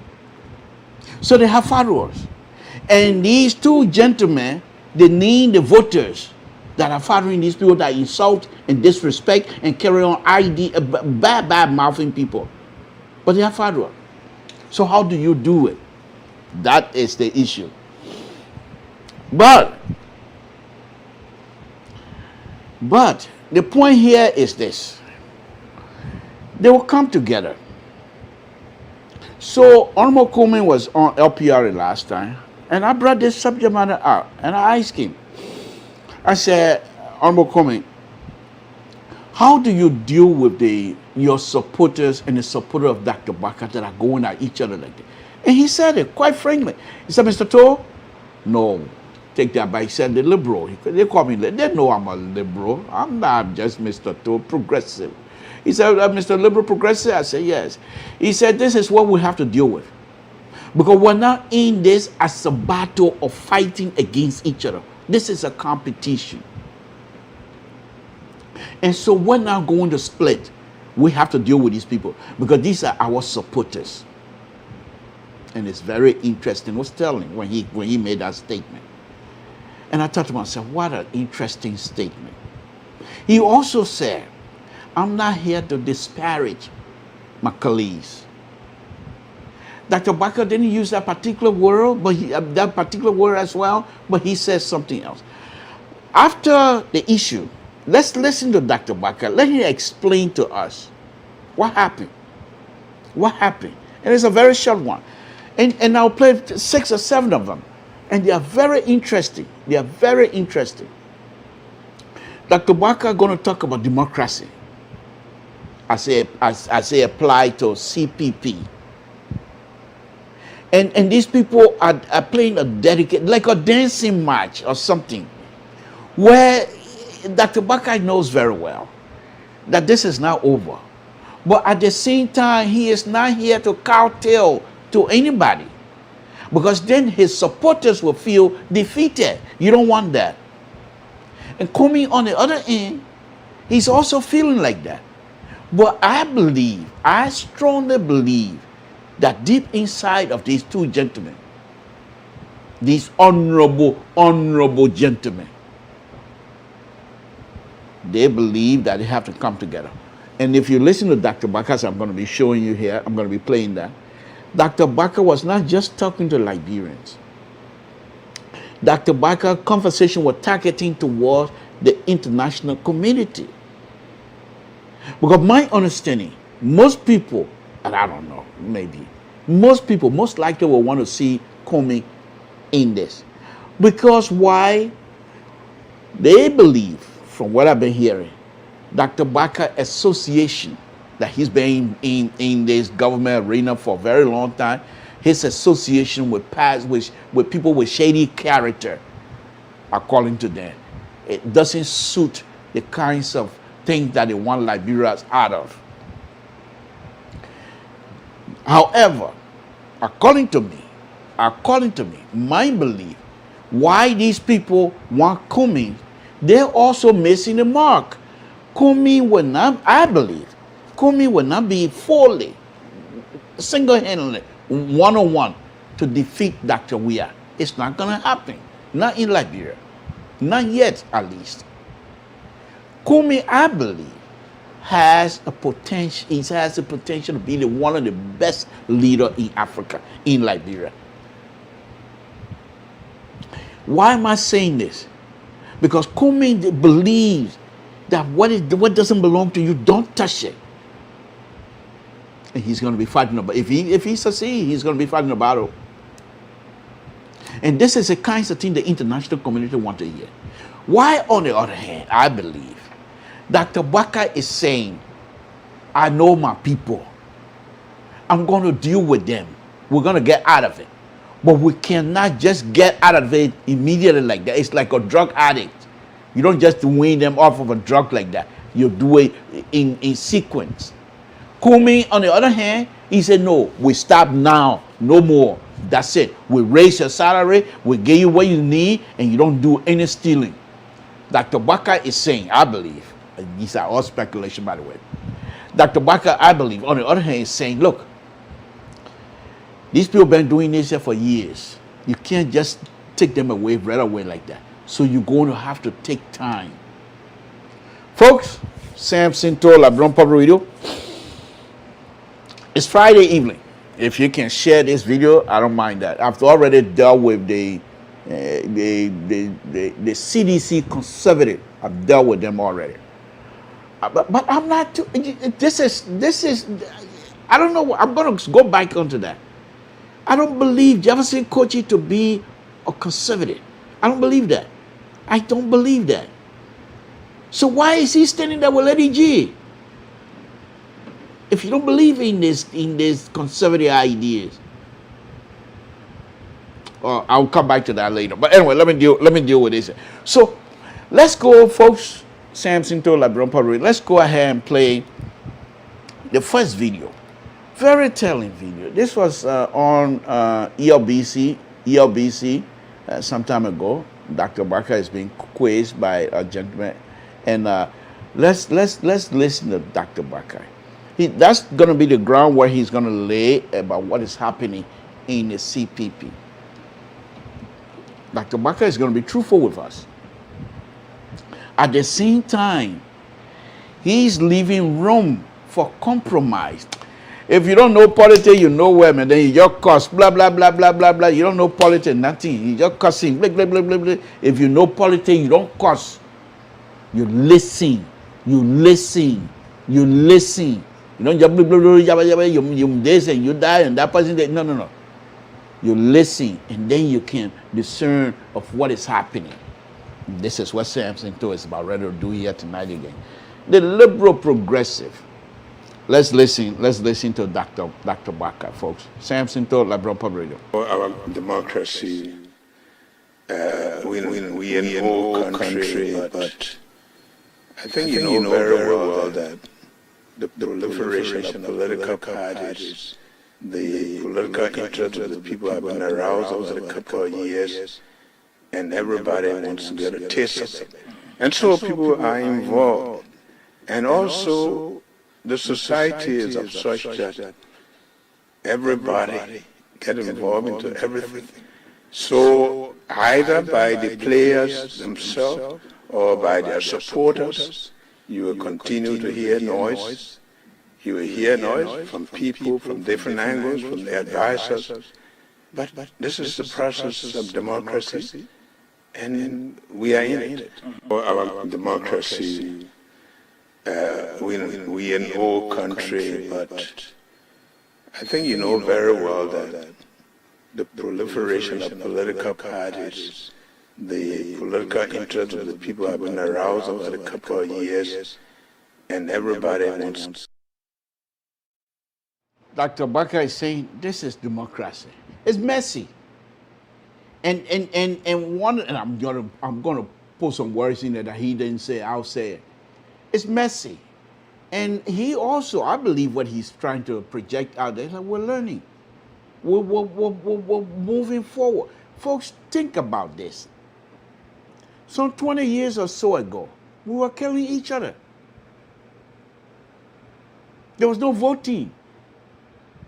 So they have followers. And these two gentlemen, they need the voters that are following these people that insult and disrespect and carry on bad mouthing people. But they are followers. So how do you do it? That is the issue. But the point here is this. They will come together. So Honorable Coleman was on LPR last time, and I brought this subject matter out, and I asked him, I said, Honorable Coleman, how do you deal with your supporters and the supporter of Dr. Baka that are going at each other like that? And he said it quite frankly. He said, Mr. Toh, no, take that back. He said, the liberal. They call me, they know I'm a liberal. I'm not just Mr. Toh, progressive. He said, Mr. Liberal Progressive? I said, yes. He said, this is what we have to deal with. Because we're not in this as a battle of fighting against each other. This is a competition. And so we're not going to split. We have to deal with these people because these are our supporters. And it's very interesting. I was telling when he made that statement. And I thought to myself, what an interesting statement. He also said, I'm not here to disparage my colleagues. Dr. Baka didn't use that particular word, but that particular word as well, but he says something else. After the issue, let's listen to Dr. Baka. Let him explain to us what happened. What happened? And it's a very short one. And I'll play 6 or 7 of them. And they are very interesting. They are very interesting. Dr. Baka is going to talk about democracy. I say apply to CPP. And these people are playing a dedicated, like a dancing match or something, where Dr. Baka knows very well that this is not over. But at the same time, he is not here to kowtow to anybody, because then his supporters will feel defeated. You don't want that. And Kumi, on the other end, he's also feeling like that. But I strongly believe that deep inside of these two gentlemen, these honorable gentlemen, they believe that they have to come together. And if you listen to Dr. Baka, I'm going to be showing you here, I'm going to be playing that. Dr. Baka was not just talking to Liberians. Dr. Baka's conversation was targeting towards the international community. Because my understanding, most people, and I don't know, maybe, most people most likely will want to see Comey in this. Because why? They believe, from what I've been hearing, Dr. Baka association, that he's been in this government arena for a very long time, his association with with people with shady character, according to them, it doesn't suit the kinds of things that they want Liberians out of. However, according to me, my belief, why these people want Kumi, they're also missing the mark. Kumi will not, I believe, Kumi will not be fully single-handedly, one-on-one, to defeat Dr. Weah. It's not going to happen. Not in Liberia. Not yet, at least. Kumi, I believe, has a potential. He has the potential to be one of the best leaders in Africa, in Liberia. Why am I saying this? Because Kumi believes that what doesn't belong to you, don't touch it. And he's going to be fighting about. If he succeeds, he's going to be fighting a battle. And this is the kinds of thing the international community want to hear. Why, on the other hand, I believe Dr. Baka is saying, I know my people. I'm going to deal with them. We're going to get out of it. But we cannot just get out of it immediately like that. It's like a drug addict. You don't just wean them off of a drug like that. You do it in sequence. Kumi, on the other hand, he said, no, we stop now. No more. That's it. We raise your salary. We give you what you need, and you don't do any stealing. Dr. Baka is saying, I believe, and these are all speculation, by the way. Dr. Baka, I believe, on the other hand, is saying, look, these people have been doing this here for years. You can't just take them away right away like that. So you're going to have to take time. Folks, Sam Sinto, LeBron Public Radio. It's Friday evening. If you can share this video, I don't mind that. I've already dealt with the CDC conservative. I've dealt with them already. But I'm not too, this is, I don't know, I'm going to go back onto that. I don't believe Jefferson Kochi to be a conservative. I don't believe that. I don't believe that. So why is he standing there with Lady G? If you don't believe in this conservative ideas, I'll come back to that later. But anyway, let me deal with this. So let's go, folks. Sam Sinto, LeBron Public. Let's go ahead and play the first video. Very telling video. This was on ELBC some time ago. Dr. Barker is being quizzed by a gentleman, and let's listen to Dr. Barker. That's going to be the ground where he's going to lay about what is happening in the CPP. Dr. Barker is going to be truthful with us. At the same time, he's leaving room for compromise. If you don't know politics, you know where, man. Then you just cuss, blah, blah, blah, blah, blah, blah. You don't know politics, nothing. You just cussing, blah, blah, blah, blah, blah. If you know politics, you don't cuss. You listen. You listen. You listen. You don't just blah, blah, blah, blah, blah, you this and you die and that person, no. You listen, and then you can discern of what is happening. This is what Sam Sinto is about ready to do here tonight again. The liberal progressive. Let's listen to Dr. Baka, folks. Sam Sinto, LeBron Public Radio. Our democracy, we in no country, but I think you know very well that the proliferation of political parties, the political interest of the people have been aroused over a couple of years, and everybody wants to get a taste of it. And so people are involved. And also, the society is of such that everybody get involved into everything. So either by the players themselves or by their supporters, you will continue to hear noise. You will hear noise from people from different angles, from the advisors. But this is the process of democracy, and we are in it. Our democracy, we in no country, but I think you know very well that the proliferation of political parties, the political interest of the people have been aroused over a couple of years, and everybody wants. Dr. Baka is saying this is democracy. It's messy. And I'm gonna put some words in there that he didn't say, I'll say it. It's messy. And he also, I believe what he's trying to project out there is that we're learning. We're moving forward. Folks, think about this. Some 20 years or so ago, we were killing each other. There was no voting.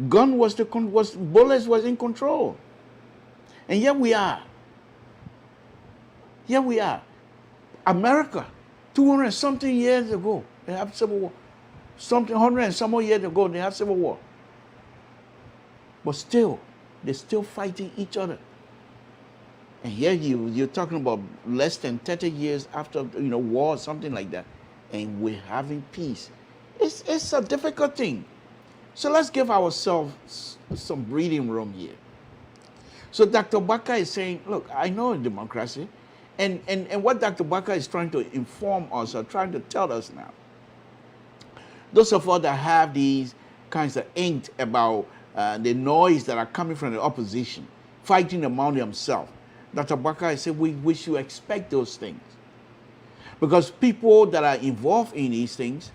Gun was bullets was in control. And here we are. Here we are. America, 200 and something years ago, they have civil war. Something 100 and some more years ago, they have civil war. But still, they're still fighting each other. And here you're talking about less than 30 years after war or something like that, and we're having peace. It's a difficult thing. So let's give ourselves some breathing room here. So Dr. Baka is saying, look, I know democracy, and what Dr. Baka is trying to inform us or trying to tell us now, those of us that have these kinds of angst about the noise that are coming from the opposition, fighting among themselves, Dr. Baka is saying we should expect those things. Because people that are involved in these things,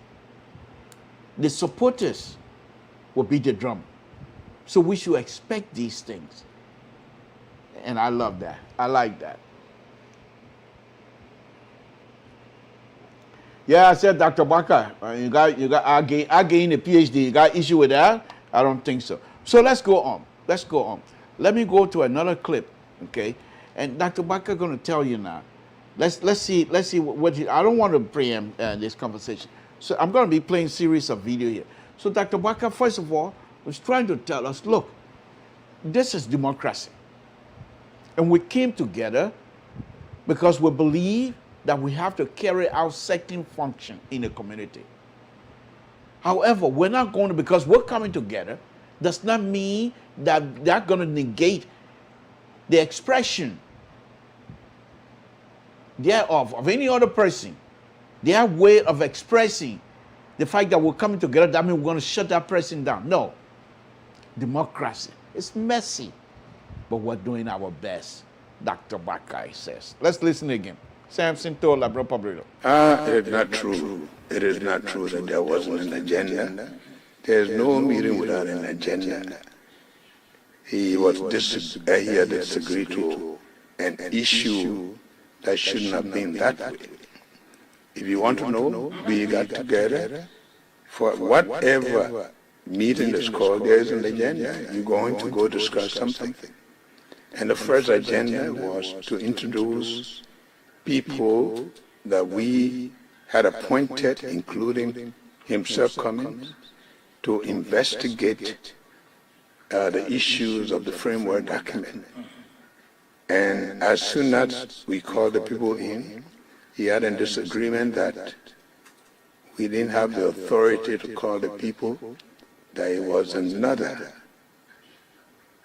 the supporters will beat the drum. So we should expect these things. And I love that. I like that. Yeah, I said, Dr. Baka, you got I gained a PhD. You got issue with that? I don't think so. So let's go on. Let's go on. Let me go to another clip, okay? And Dr. Baka going to tell you now. Let's see what I don't want to preempt this conversation. So I'm going to be playing series of video here. So Dr. Baka, first of all, was trying to tell us, look, this is democracy. And we came together because we believe that we have to carry out certain function in the community. However, we're not going to, because we're coming together, does not mean that they're going to negate the expression thereof of any other person, their way of expressing the fact that we're coming together. That means we're going to shut that person down. No. Democracy. It's messy, but we're doing our best, Dr. Baka says. Let's listen again. Samson told Labrador Public. It is not true. It is not true that there wasn't an agenda. There's no meeting without an agenda. He had disagreed to an issue that shouldn't have been that way. If you want to know, we got together for whatever meeting is called. There is an agenda. You're going to go discuss something. And the first agenda was to introduce people that we had appointed, including himself coming, to investigate the issues of the framework document. And as soon as we called the people in, he had a disagreement that we didn't have the authority to call the people, that it was another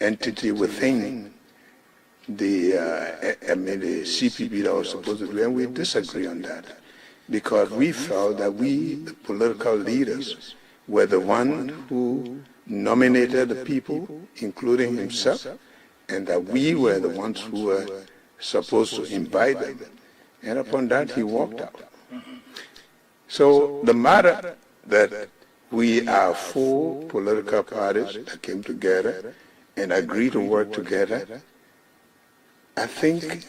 entity within the CPB that was supposed to do, and we disagree on that because we felt that we, the political leaders, were the one who nominated the people, including himself, and that we were the ones who were supposed to invite them. And upon that, he walked out. So the matter that we are 4 political parties that came together and agreed to work together, I think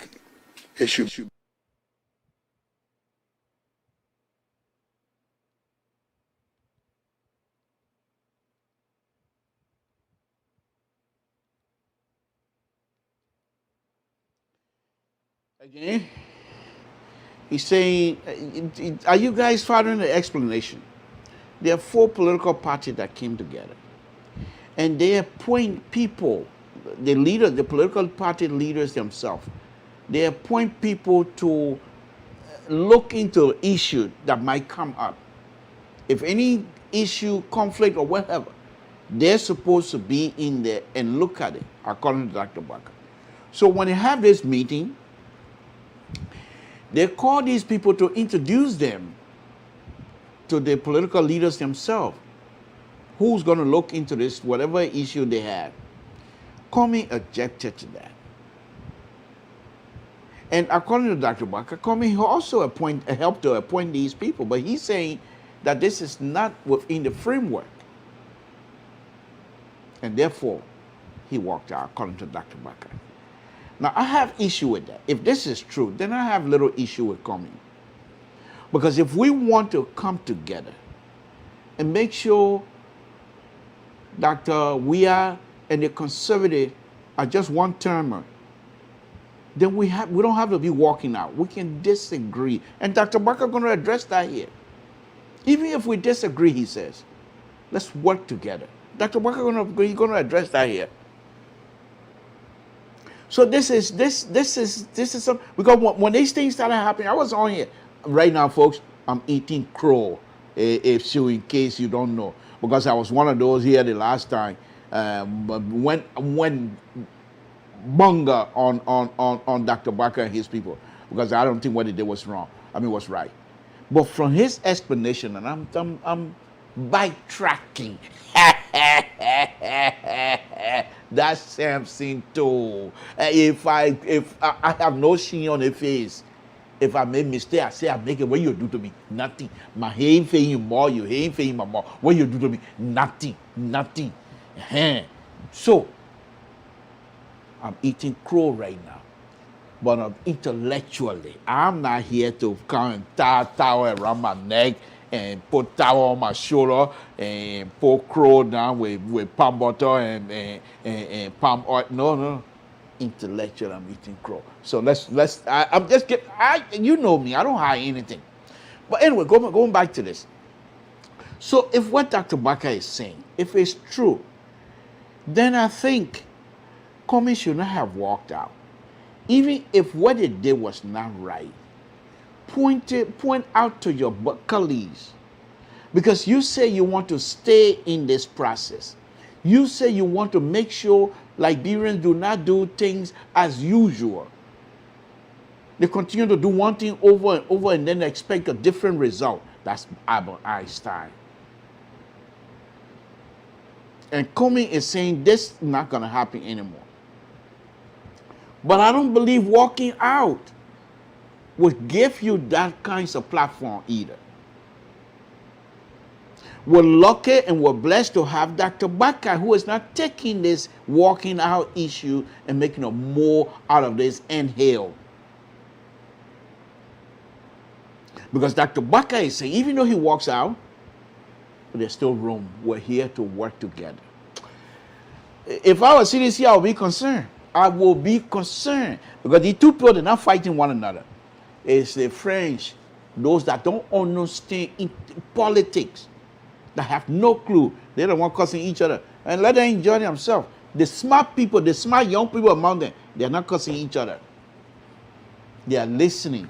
it should. Again, he's saying, are you guys following the explanation? There are 4 political parties that came together, and they appoint people, the political party leaders themselves. They appoint people to look into issues that might come up. If any issue, conflict, or whatever, they're supposed to be in there and look at it, according to Dr. Baka. So when they have this meeting, they call these people to introduce them to the political leaders themselves. Who's going to look into this, whatever issue they have? Comey objected to that. And according to Dr. Baka, Comey also helped to appoint these people, but he's saying that this is not within the framework. And therefore, he walked out, according to Dr. Baka. Now, I have issue with that. If this is true, then I have little issue with Comey. Because if we want to come together and make sure Dr. Weah and the conservative are just one-termer, then we don't have to be walking out. We can disagree. And Dr. Barker going to address that here. Even if we disagree, he says, let's work together. Dr. Barker going to address that here. So this is some, because when these things started happening, I was on here. Right now, folks, I'm eating crow, if so, in case you don't know, because I was one of those here the last time. When bunga on Dr. Barker and his people, because I don't think what he did was wrong. I mean, was right. But from his explanation, and I'm backtracking. That's Samson too. If I have no sheen on the face, if I make mistake, I say I make it. What you do to me? Nothing. My ain't paying you more. You ain't paying my more. What you do to me? Nothing. So I'm eating crow right now, but intellectually, I'm not here to come and tie towel around my neck and put towel on my shoulder and put crow down with palm butter and palm oil. No. Intellectual, I'm eating crow. So I'm just getting, you know me, I don't hide anything. But anyway, going back to this. So if what Dr. Barker is saying, if it's true, then I think Comey should not have walked out. Even if what it did was not right, point out to your colleagues. Because you say you want to stay in this process. You say you want to make sure Liberians do not do things as usual. They continue to do one thing over and over and then expect a different result. That's Albert Einstein. And Comey is saying this is not going to happen anymore. But I don't believe walking out would give you that kind of platform either. We're lucky and we're blessed to have Dr. Barker, who is not taking this walking out issue and making a more out of this inhale. Because Dr. Barker is saying, even though he walks out, there's still room. We're here to work together. If I was CDC, I would be concerned. I will be concerned because the two people are not fighting one another. It's the French, those that don't understand in politics, that have no clue. They're the one cussing each other. And let them enjoy themselves. The smart people, the smart young people among them, they're not cussing each other. They are listening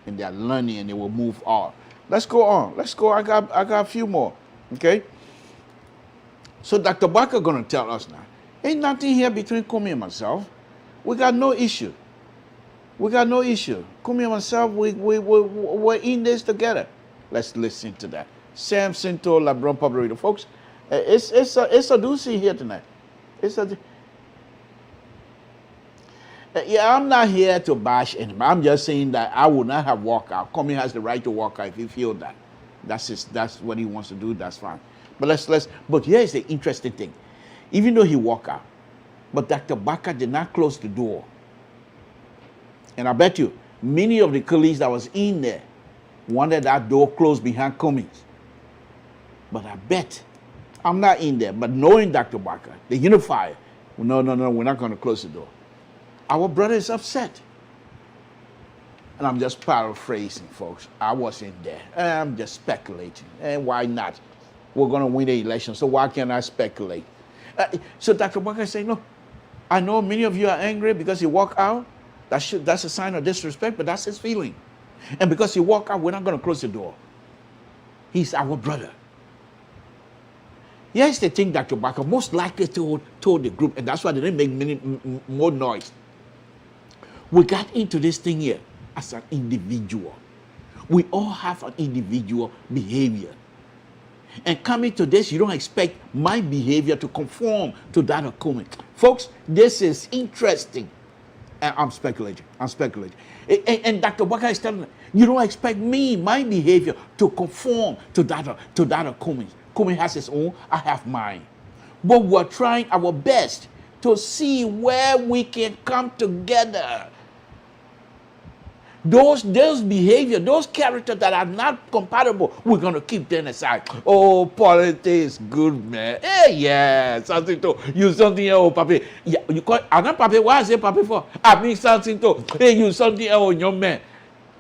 and they are learning and they will move on. Let's go on. Let's go. I got a few more. Okay? So Dr. Barker gonna tell us now. Ain't nothing here between Comey and myself. We got no issue. Comey and myself, we're in this together. Let's listen to that. Samson told LeBron Public Radio. Folks, it's a doozy here tonight. Yeah, I'm not here to bash anybody. I'm just saying that I would not have walked out. Comey has the right to walk out if he feels that. That's what he wants to do, that's fine. But but here's the interesting thing. Even though he walked out, but Dr. Barker did not close the door. And I bet you, many of the colleagues that was in there wanted that door closed behind Comey. But I bet, I'm not in there, but knowing Dr. Barker, the unifier, no, we're not going to close the door. Our brother is upset. And I'm just paraphrasing, folks. I wasn't there. I'm just speculating. And why not? We're going to win the election, so why can't I speculate? So Dr. Barker is saying, no, I know many of you are angry because he walked out. That's a sign of disrespect, but that's his feeling. And because he walked out, we're not going to close the door. He's our brother. Here's the thing Dr. Barker most likely told the group, and that's why they didn't make more noise. We got into this thing here as an individual. We all have an individual behavior. And coming to this, you don't expect my behavior to conform to that of Comey. Folks, this is interesting. And I'm speculating. And Dr. Barker is telling them, you don't expect my behavior to conform to that of Comey. Comey has his own, I have mine. But we're trying our best to see where we can come together. Those behavior, those characters that are not compatible, we're going to keep them aside. Oh, politics, good man. Hey, yeah, something to you something else, papi. Yeah, you call another papi. Why I say papi for? I mean something to hey, you something else, young man.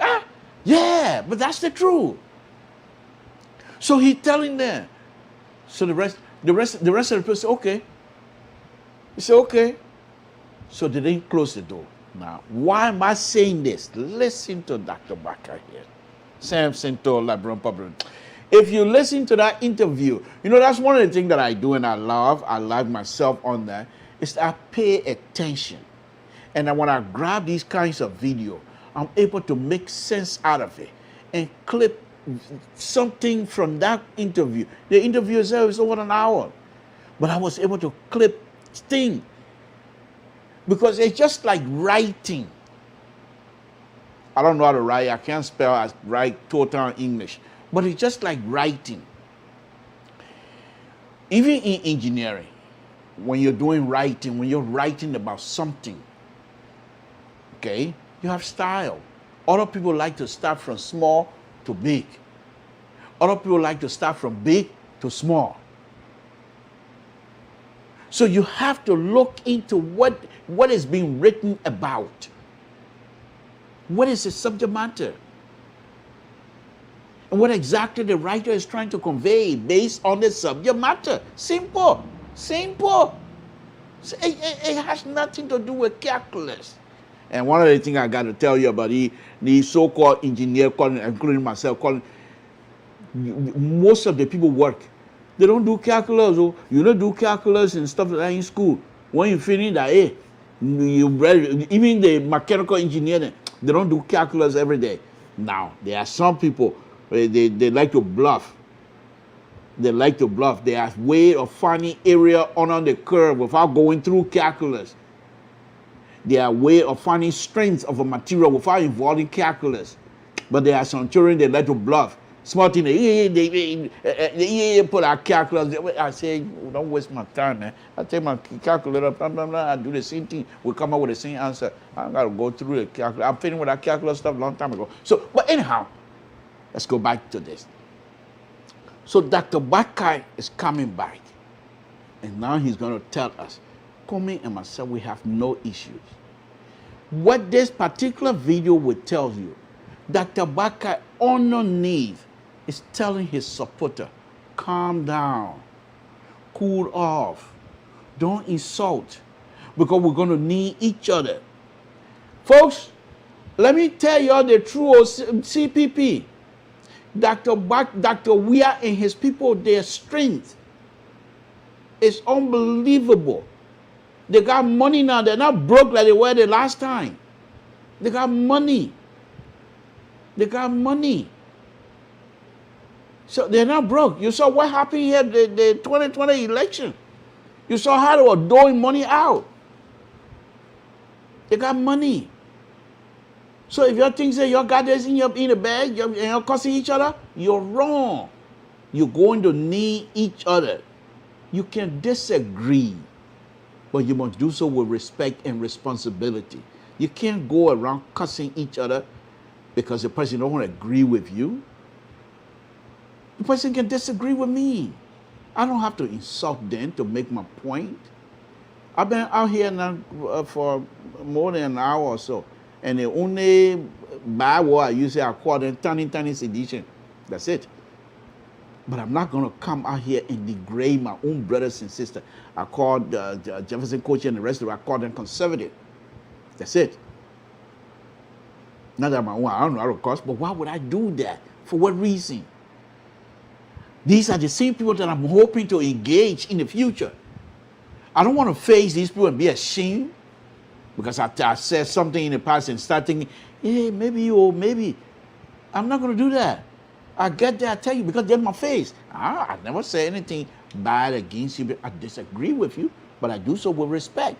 Ah, yeah, but that's the truth. So he's telling them. So the rest of the people say, okay. He said, okay. So they didn't close the door. Now, why am I saying this? Listen to Dr. Bakker here. Sam Sinto, Labron Public. If you listen to that interview, you know, that's one of the things that I do and I love myself on that, is that I pay attention. And when I grab these kinds of video, I'm able to make sense out of it and clip something from that interview. The interview itself is over an hour, but I was able to clip things because it's just like writing. I don't know how to write. I can't spell as write total English, but it's just like writing. Even in engineering, when you're doing writing, when you're writing about something, okay, you have style. Other people like to start from small to big. Other people like to start from big to small. So you have to look into what is being written about. What is the subject matter? And what exactly the writer is trying to convey based on the subject matter. Simple. Simple. It has nothing to do with calculus. And one of the things I got to tell you about the so-called engineer, including myself, most of the people work. They don't do calculus. Or you don't do calculus and stuff like that in school. When you finish that, even the mechanical engineer, they don't do calculus every day. Now, there are some people, they like to bluff. They like to bluff. They have way of finding area under the curve without going through calculus. They are way of finding strength of a material without involving calculus. But there are some children that like to bluff. Small thing, they put our calculus. I say, don't waste my time, man. I take my calculator, blah, blah, blah, I do the same thing. We come up with the same answer. I got to go through the calculator. I'm finished with that calculus stuff a long time ago. So, but anyhow, let's go back to this. So Dr. Bakker is coming back. And now he's going to tell us, Kwame and myself, we have no issues. What this particular video will tell you, Dr. Bakker underneath is telling his supporter, calm down, cool off, don't insult, because we're going to need each other. Folks, let me tell y'all the truth of CPP. Dr. Weir and his people, their strength is unbelievable. They got money now. They're not broke like they were the last time. They got money. They got money. So they're not broke. You saw what happened here the 2020 election. You saw how they were doling money out. They got money. So if your thing say your got this in the bag, you're cussing each other, you're wrong. You're going to need each other. You can disagree, but you must do so with respect and responsibility. You can't go around cussing each other because the person don't want to agree with you. The person can disagree with me. I don't have to insult them to make my point. I've been out here now for more than an hour or so, and the only bad word I use I call them tiny sedition. That's it. But I'm not going to come out here and degrade my own brothers and sisters. I called Jefferson Coach and the rest of them, I call them conservative. That's it. Not that my own, I don't know, of course, but why would I do that? For what reason? These are the same people that I'm hoping to engage in the future. I don't want to face these people and be ashamed because I said something in the past and start thinking, hey, maybe. I'm not going to do that. I get there, I tell you, because they're my face. I never say anything bad against you, but I disagree with you, but I do so with respect.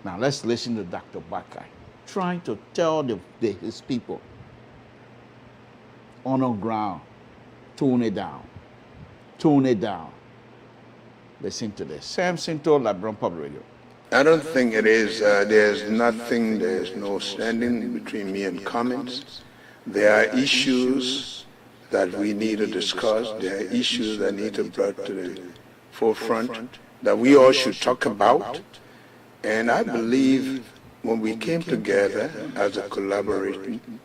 Now let's listen to Dr. Bakker trying to tell his people, on the ground, tone it down. Tone it down. Listen to this. Sam Sinto, Labron Public Radio. I don't think it is. There's nothing, there's no standing between me and Cummins. There are issues that we need to discuss. There are issues that need to be brought to the forefront that we all should talk about. And I believe when we came together as a collaboration,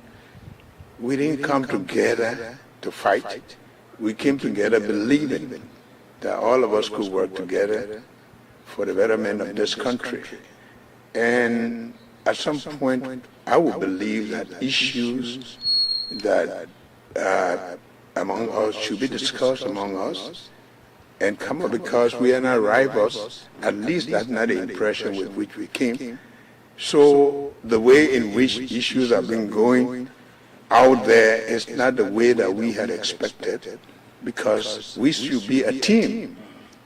we didn't come together to fight. We came together believing that all of us could work together for the betterment of this country. And at some point, I will believe that issues that among us should be discussed among us and come up, because we are not rivals. At least that's not the impression with which we came. So the way in which issues have been going out there is not the way that we had expected, because we should be a team,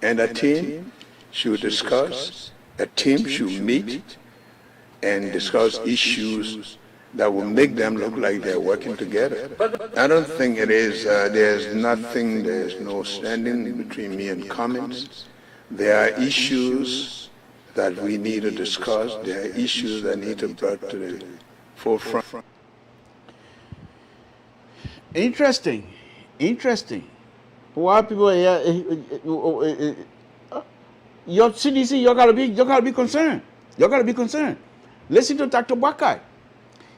and a team should discuss, a team should meet and discuss issues that will make them look like they're working together. I don't think it is. There's nothing, there's no standing between me and Cummins. There are issues that we need to discuss. There are issues that need to be brought to the forefront. Interesting. Why people here? Your CDC, you gotta be concerned. You gotta be concerned. Listen to Dr. Bakai.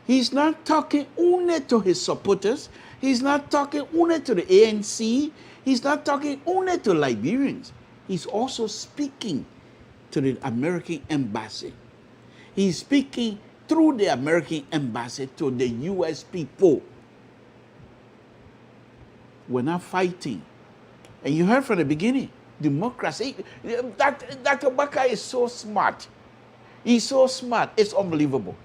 He's not talking only to his supporters. He's not talking only to the ANC. He's not talking only to Liberians. He's also speaking to the American embassy. He's speaking through the American embassy to the U.S. people. We're not fighting. And you heard from the beginning, democracy. Dr. Bakai is so smart. He's so smart. It's unbelievable.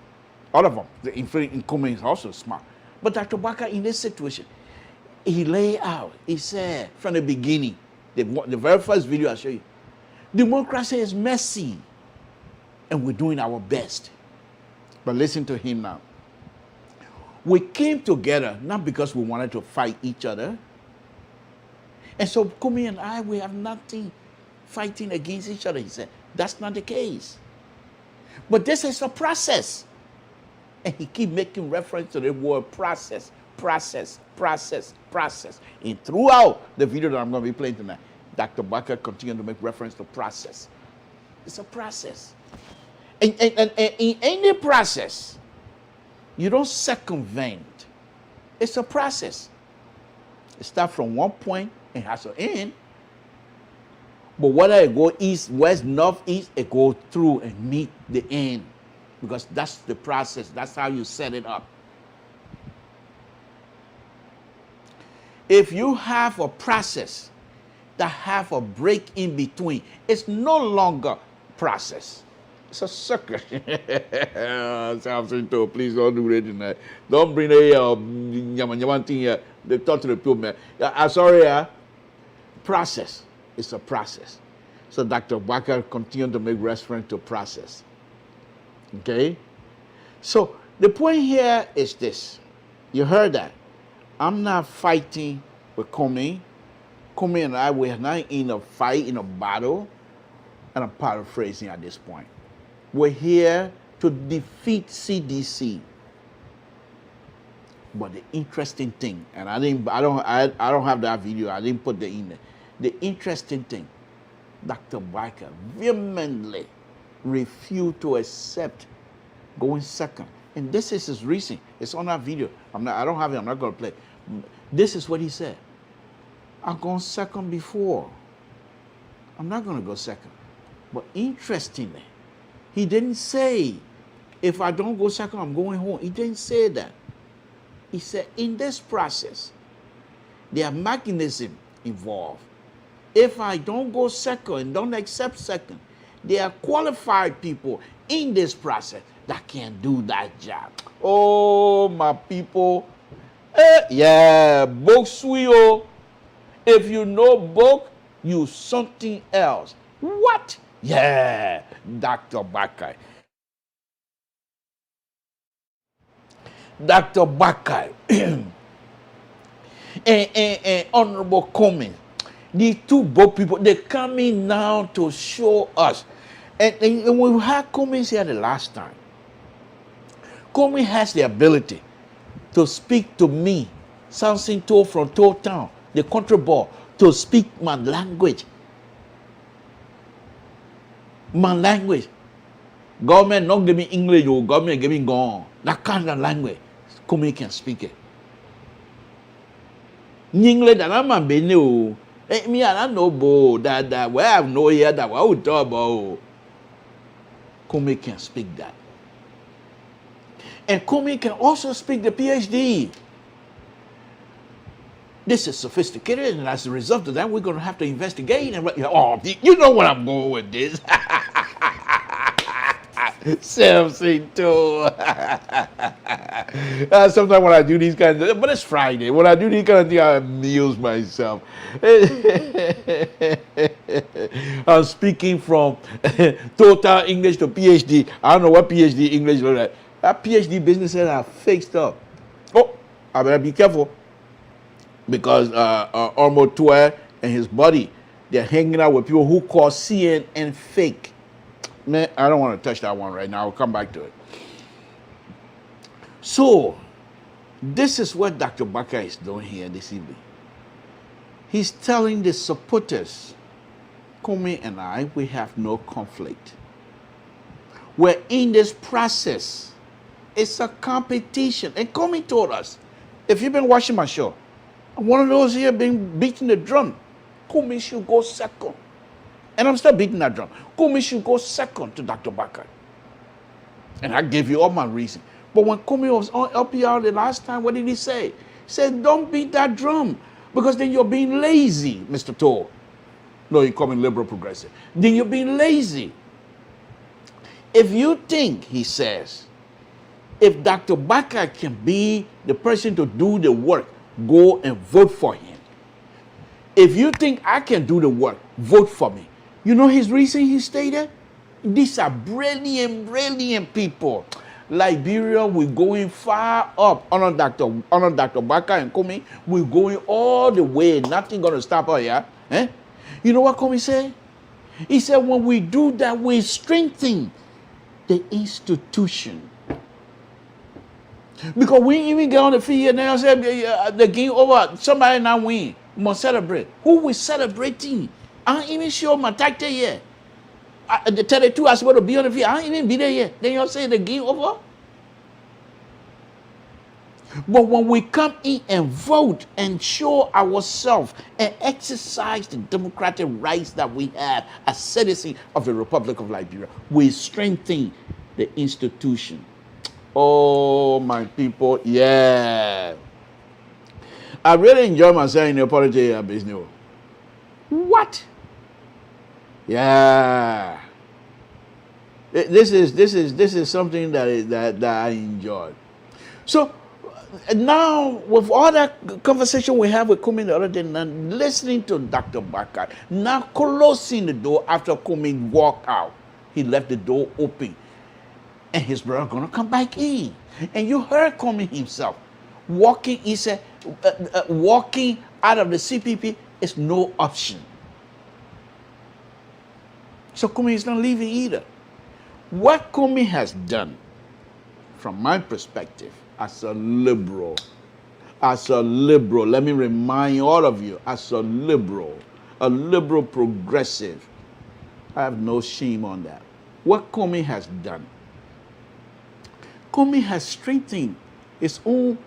All of them. The incoming is also smart. But Dr. Bakai, in this situation, he lay out, he said from the beginning, the very first video I show you, democracy is messy, and we're doing our best. But listen to him now. We came together not because we wanted to fight each other. And so Kumi and I, we have nothing fighting against each other. He said, that's not the case. But this is a process. And he keep making reference to the word process. And throughout the video that I'm going to be playing tonight, Dr. Bakai continued to make reference to process. It's a process. And in any process, you don't circumvent. It's a process. It starts from one point and has to end. But whether it go east, west, north, east, it goes through and meet the end. Because that's the process. That's how you set it up. If you have a process that have a break in between, it's no longer process. It's a circuit. Please don't do that tonight. Don't bring the thing here. They talk to the people, man. I'm sorry, process. It's a process. So Dr. Bakai continued to make reference to process. Okay? So the point here is this. You heard that. I'm not fighting with Kumi. Kumi and I, we're not in a fight, in a battle. And I'm paraphrasing at this point. We're here to defeat CDC. But the interesting thing, and I don't have that video. I didn't put that in there. The interesting thing, Dr. Bakai vehemently refused to accept going second. And this is his reason. It's on that video. I don't have it. I'm not going to play. This is what he said. I've gone second before. I'm not going to go second. But interestingly, he didn't say, if I don't go second, I'm going home. He didn't say that. He said, in this process, there are mechanisms involved. If I don't go second and don't accept second, there are qualified people in this process that can do that job. Oh, my people. Yeah, book suyo. If you know book, you something else. What? Yeah, Dr. Bakai. Dr. Bakai and Honorable Cummins, these two book people, they're coming now to show us. And we had Cummings here the last time. Cummings has the ability to speak to me, something told from Toll Town, the country boy, to speak my language. My language. Government not give me English, or government give me gone. That kind of language, Cummings can speak it. English that I'm a benu. Me I don't know bo that where I know here that what we talk about. Cummings can speak that. And Cummings can also speak the PhD. This is sophisticated, and as a result of that, we're going to have to investigate. And you know where I'm going with this. Something too. Sometimes when I do these kinds of, but it's Friday. When I do these kind of things, I amuse myself. I'm speaking from total English to PhD. I don't know what PhD English looks like. That PhD business are fake stuff. Oh, I better be careful. Because Ormo Tour and his buddy, they're hanging out with people who call CNN fake. Man, I don't want to touch that one right now. I'll come back to it. So, this is what Dr. Baka is doing here this evening. He's telling the supporters, Kumi and I, we have no conflict. We're in this process. It's a competition. And Kumi told us, if you've been watching my show, one of those here being beating the drum, Kumi should go second. And I'm still beating that drum. Kumi should go second to Dr. Baka. And I gave you all my reason. But when Kumi was on LPR the last time, what did he say? He said, don't beat that drum, because then you're being lazy, Mr. Toll. No, you call me liberal progressive. Then you're being lazy. If you think, he says, if Dr. Baka can be the person to do the work, go and vote for him. If you think I can do the work, vote for me. You know his reason he stated? These are brilliant, brilliant people. Liberia, we're going far up. Honor Dr. Baka and Kumi, we're going all the way. Nothing going to stop us here. Eh? You know what Kumi said? He said, when we do that, we strengthen the institution. Because we even get on the field here now, say the game over, somebody now win. We must celebrate. Who we celebrating? I ain't even sure my tactic yet. The 32 are supposed to be on the field. I ain't even be there yet. Then y'all say the game over. But when we come in and vote and show ourselves and exercise the democratic rights that we have as citizens of the Republic of Liberia, we strengthen the institution. Oh, my people, yeah. I really enjoy myself in the politics business. What? Yeah. This is something that I enjoy. So now, with all that conversation we have with Kumi the other day, and listening to Dr. Baka, now closing the door after Kumi walked out, he left the door open. And his brother gonna come back in. And you heard Kumi himself. Walking, he said, walking out of the CPP is no option. So Kumi is not leaving either. What Kumi has done, from my perspective, as a liberal, let me remind all of you, as a liberal progressive, I have no shame on that. What Kumi has done, Kumi has strengthened his own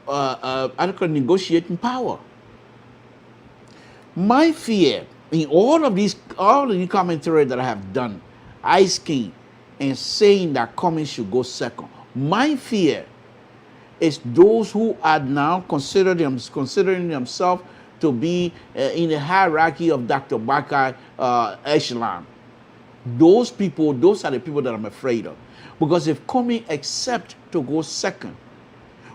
negotiating power. My fear in all of the commentary that I have done, asking and saying that Kumi should go second, my fear is those who are now considering themselves to be in the hierarchy of Dr. Baka echelon. Those people, those are the people that I'm afraid of. Because if Kumi accept to go second,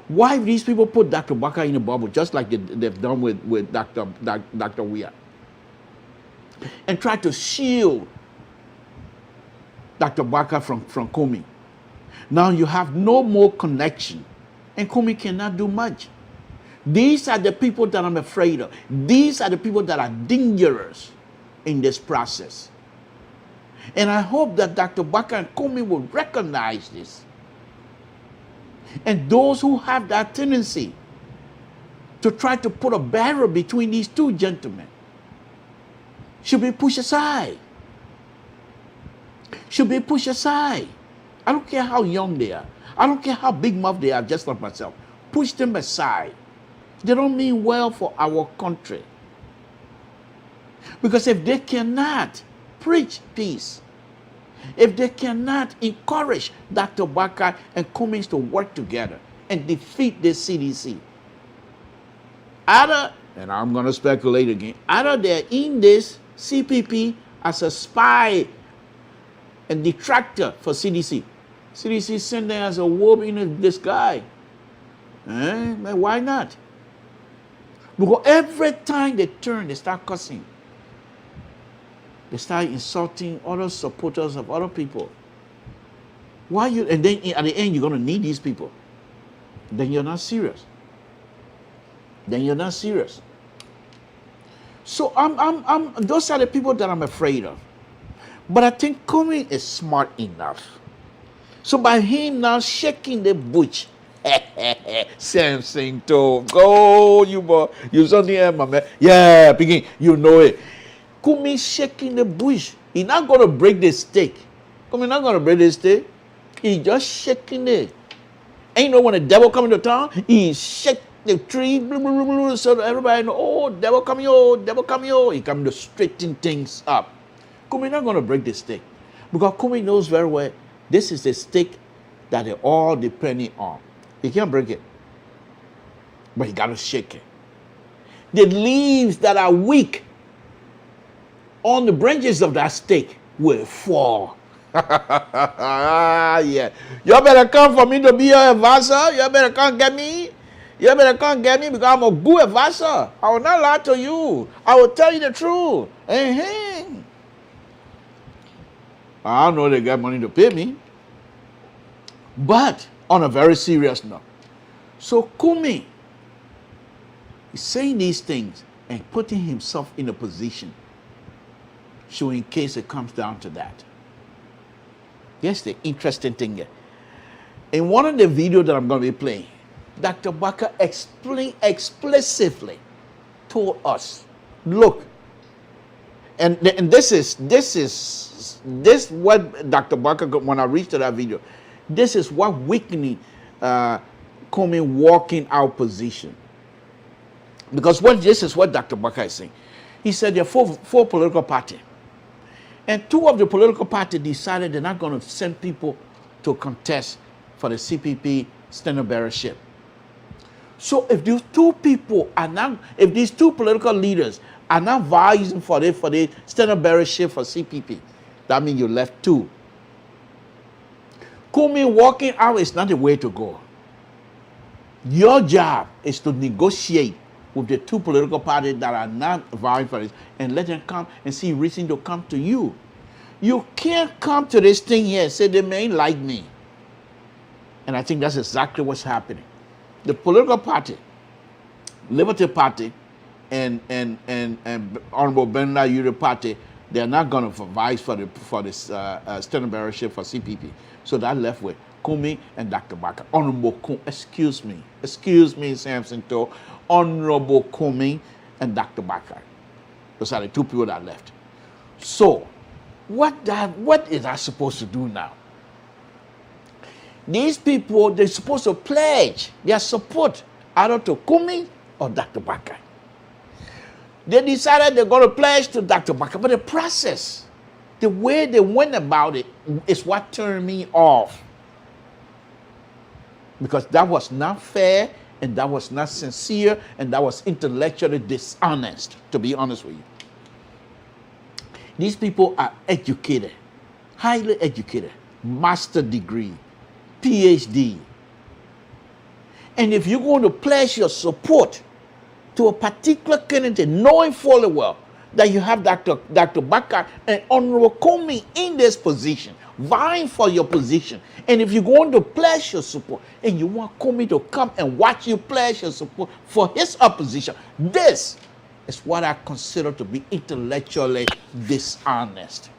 why these people put Dr. Baka in a bubble, just like they've done with Dr. Weah, and try to shield Dr. Baka from Kumi? Now you have no more connection, and Kumi cannot do much. These are the people that I'm afraid of. These are the people that are dangerous in this process. And I hope that Dr. Baka and Kumi will recognize this. And those who have that tendency to try to put a barrier between these two gentlemen should be pushed aside. Should be pushed aside. I don't care how young they are. I don't care how big mouth they are, just like myself. Push them aside. They don't mean well for our country. Because if they cannot preach peace, if they cannot encourage Dr. Baka and Cummings to work together and defeat the CDC, either, and I'm going to speculate again, either they're in this CPP as a spy and detractor for CDC. CDC sent them as a wolf in the sky. Why not? Because every time they turn, they start cussing. They start insulting other supporters of other people. Why you? And then at the end, you're going to need these people. Then you're not serious. Then you're not serious. So those are the people that I'm afraid of. But I think Kumi is smart enough. So by him now shaking the bush, Samson to go, you boy, you something else, my man. Yeah, begin, you know it. Kumi shaking the bush. He's not going to break the stick. Kumi not going to break the stick. He's just shaking it. And you know when the devil come into town, he shake the tree, blah, blah, blah, blah, so that everybody know, oh, devil come here, devil come here. He come to straighten things up. Kumi not going to break the stick. Because Kumi knows very well, this is the stick that they're all depending on. He can't break it. But he got to shake it. The leaves that are weak on the branches of that stick will fall. Yeah. You better come for me to be your advisor. You better come get me. You better come get me because I'm a good advisor. I will not lie to you. I will tell you the truth. I know they got money to pay me. But on a very serious note. So Kumi is saying these things and putting himself in a position. So in case it comes down to that. Here's the interesting thing here. In one of the videos that I'm going to be playing, Dr. Baka explained explicitly told us, look, and this what Dr. Baka, when I reached to that video, this is what weakening coming walking out position. Because this is what Dr. Baka is saying. He said there are four political parties. And two of the political parties decided they're not going to send people to contest for the CPP standard bearership. So if these two people are not, if these two political leaders are not vying for the standard bearership for CPP, that means you left two. Kumi walking out is not the way to go. Your job is to negotiate with the two political parties that are not vying for this and let them come and see reason to come to you. You can't come to this thing here and say they may like me. And I think that's exactly what's happening. The political party, Liberty Party, and Honorable Bernard Uri Party, they're not going to vie for this standard bearership for CPP. So that left with Kumi and Dr. Baka. Honorable Kumi, excuse me, Samson To, Honorable Kumi and Dr. Baka. Those are the two people that left. So, what is that supposed to do now? These people, they're supposed to pledge their support either to Kumi or Dr. Baka. They decided they're going to pledge to Dr. Baka, but the process, the way they went about it is what turned me off. Because that was not fair, and that was not sincere, and that was intellectually dishonest, to be honest with you. These people are educated, highly educated, master degree, PhD. And if you're going to pledge your support to a particular candidate, knowing fully well that you have Dr. Baka and Honorable Kumi in this position, vying for your position, and if you're going to pledge your support and you want Kumi to come and watch you pledge your support for his opposition, this is what I consider to be intellectually dishonest.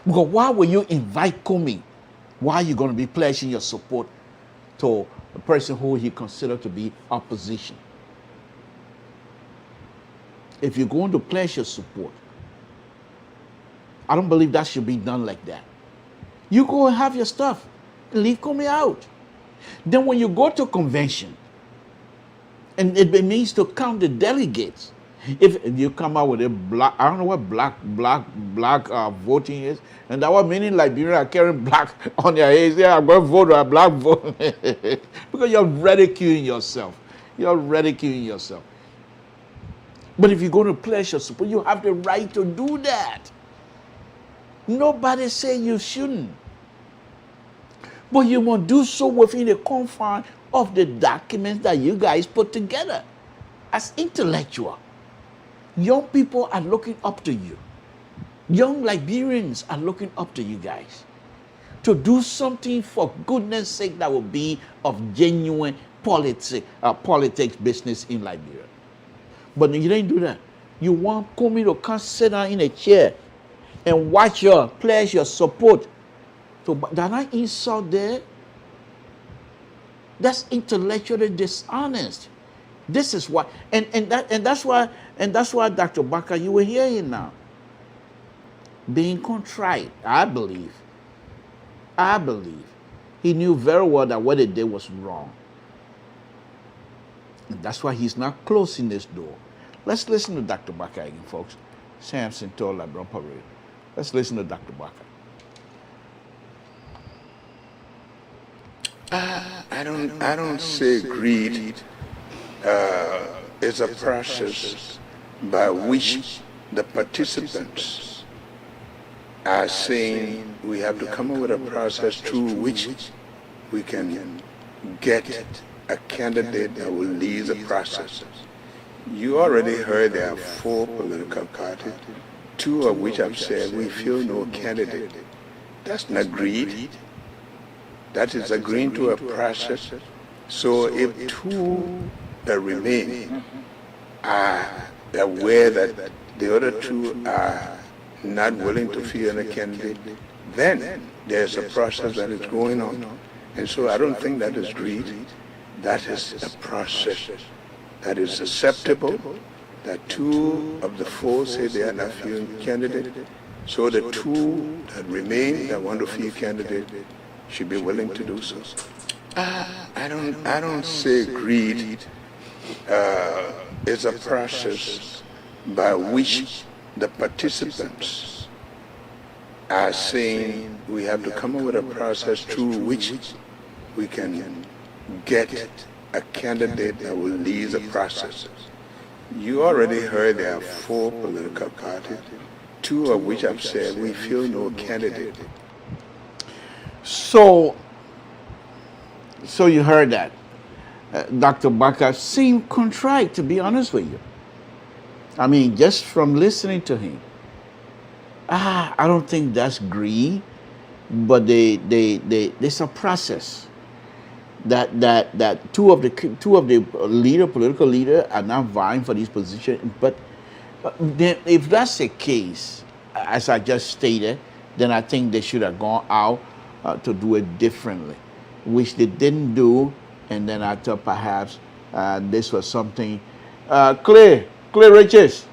Because why will you invite Kumi? Why are you going to be pledging your support to a person who he considered to be opposition? If you're going to pledge your support, I don't believe that should be done like that. You go and have your stuff and leave Kumi out. Then when you go to convention, and it means to count the delegates. If you come out with a black, I don't know what black voting is, and that was many Liberians are carrying black on their heads. Yeah, I'm going to vote or a black vote. Because you're ridiculing yourself. You're ridiculing yourself. But if you're going to pledge your support, you have the right to do that. Nobody say you shouldn't. But you must do so within the confines of the documents that you guys put together as intellectual. Young people are looking up to you. Young Liberians are looking up to you guys to do something for goodness sake that will be of genuine politics business in Liberia. But you didn't do that. You want Kumi to come sit down in a chair and watch your pledge your support. So that I insult there, that's intellectually dishonest. This is why, and that's why Dr. Baka, you were hearing now, being contrite. I believe he knew very well that what he did was wrong, and that's why he's not closing this door. Let's listen to Dr. Baka again, folks. Samson told Lpr-Tv. Let's listen to Dr. Baka. I don't say greed is a process by which the participants are saying we have to come up with a process through which we can get a candidate that will lead the process. You already heard there are 4 political parties, 2 of which have said we feel no candidate. That's not greed. That is agreeing to a process. So if 2 that remain are aware that the other 2 are not willing to field a candidate, then there's a process that is going on. And so I don't think that is greed. That is a process that is acceptable, that 2 of the 4 say they are not fielding candidate. So the 2 that remain that want to field candidate should be willing to do so. I don't say greed is a process by which the participants are saying we have to come up with a process through which we can get a candidate that will lead the process. You already heard there are 4 political parties, 2 of which have said we feel no candidate. So you heard that. Dr. Baka seemed contrite, to be honest with you. I mean, just from listening to him, I don't think that's greed, but there's a process that two of the political leaders are not vying for these positions. But then, if that's the case, as I just stated, then I think they should have gone out to do it differently, which they didn't do. And then I thought perhaps this was something. Clay Riches,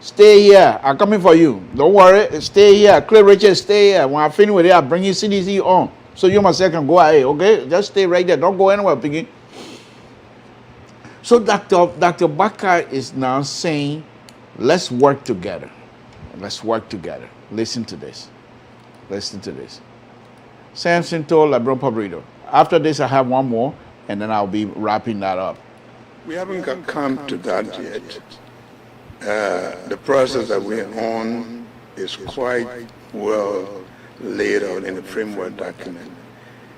stay here. I'm coming for you. Don't worry. Stay here. Clay Riches, stay here. When I finish with it, I'll bring you CDC on. So you myself can go ahead, okay? Just stay right there. Don't go anywhere, Piggy. So Dr. Baka is now saying, let's work together. Let's work together. Listen to this. Listen to this. Samson told Lpr-Tv. After this, I have one more, and then I'll be wrapping that up. We haven't come to that yet. The process that we're on is quite well laid out in the framework document.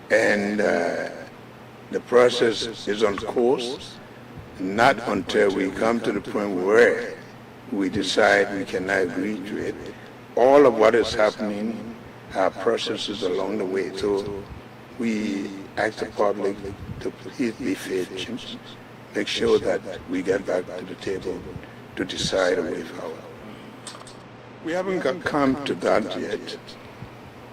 And the process is on course, not until we come to the point where we decide we cannot agree to it. All of what is happening are processes along the way. So we ask the public to please be patient, make sure that we get back to the table to decide a way forward. We haven't come to that yet.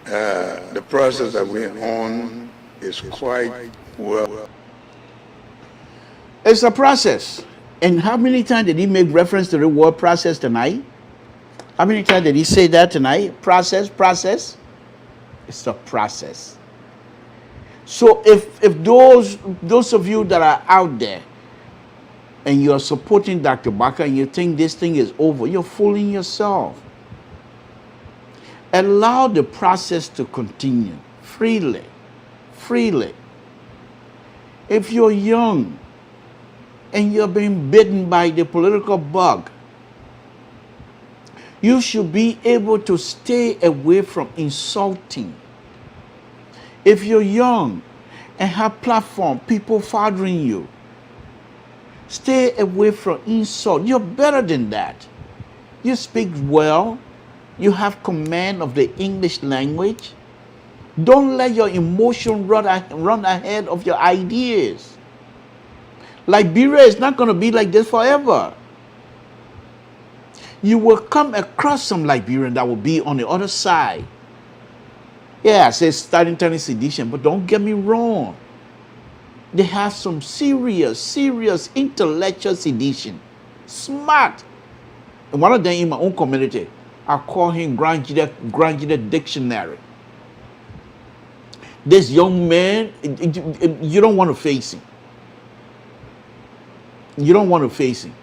The process that we're on is quite well. It's a process. And how many times did he make reference to the word process tonight? How many times did he say that tonight? Process, process. It's a process. So if those of you that are out there and you're supporting Dr. Baka and you think this thing is over, you're fooling yourself. Allow the process to continue freely. Freely. If you're young and you're being bitten by the political bug, you should be able to stay away from insulting. If you're young and have platform, people fathering you, stay away from insult. You're better than that. You speak well. You have command of the English language. Don't let your emotion run ahead of your ideas. Liberia is not going to be like this forever. You will come across some Liberian that will be on the other side. Yeah, I say starting turning sedition, but don't get me wrong. They have some serious intellectual sedition. Smart. And one of them in my own community, I call him Graduate Dictionary. This young man, you don't want to face him. You don't want to face him.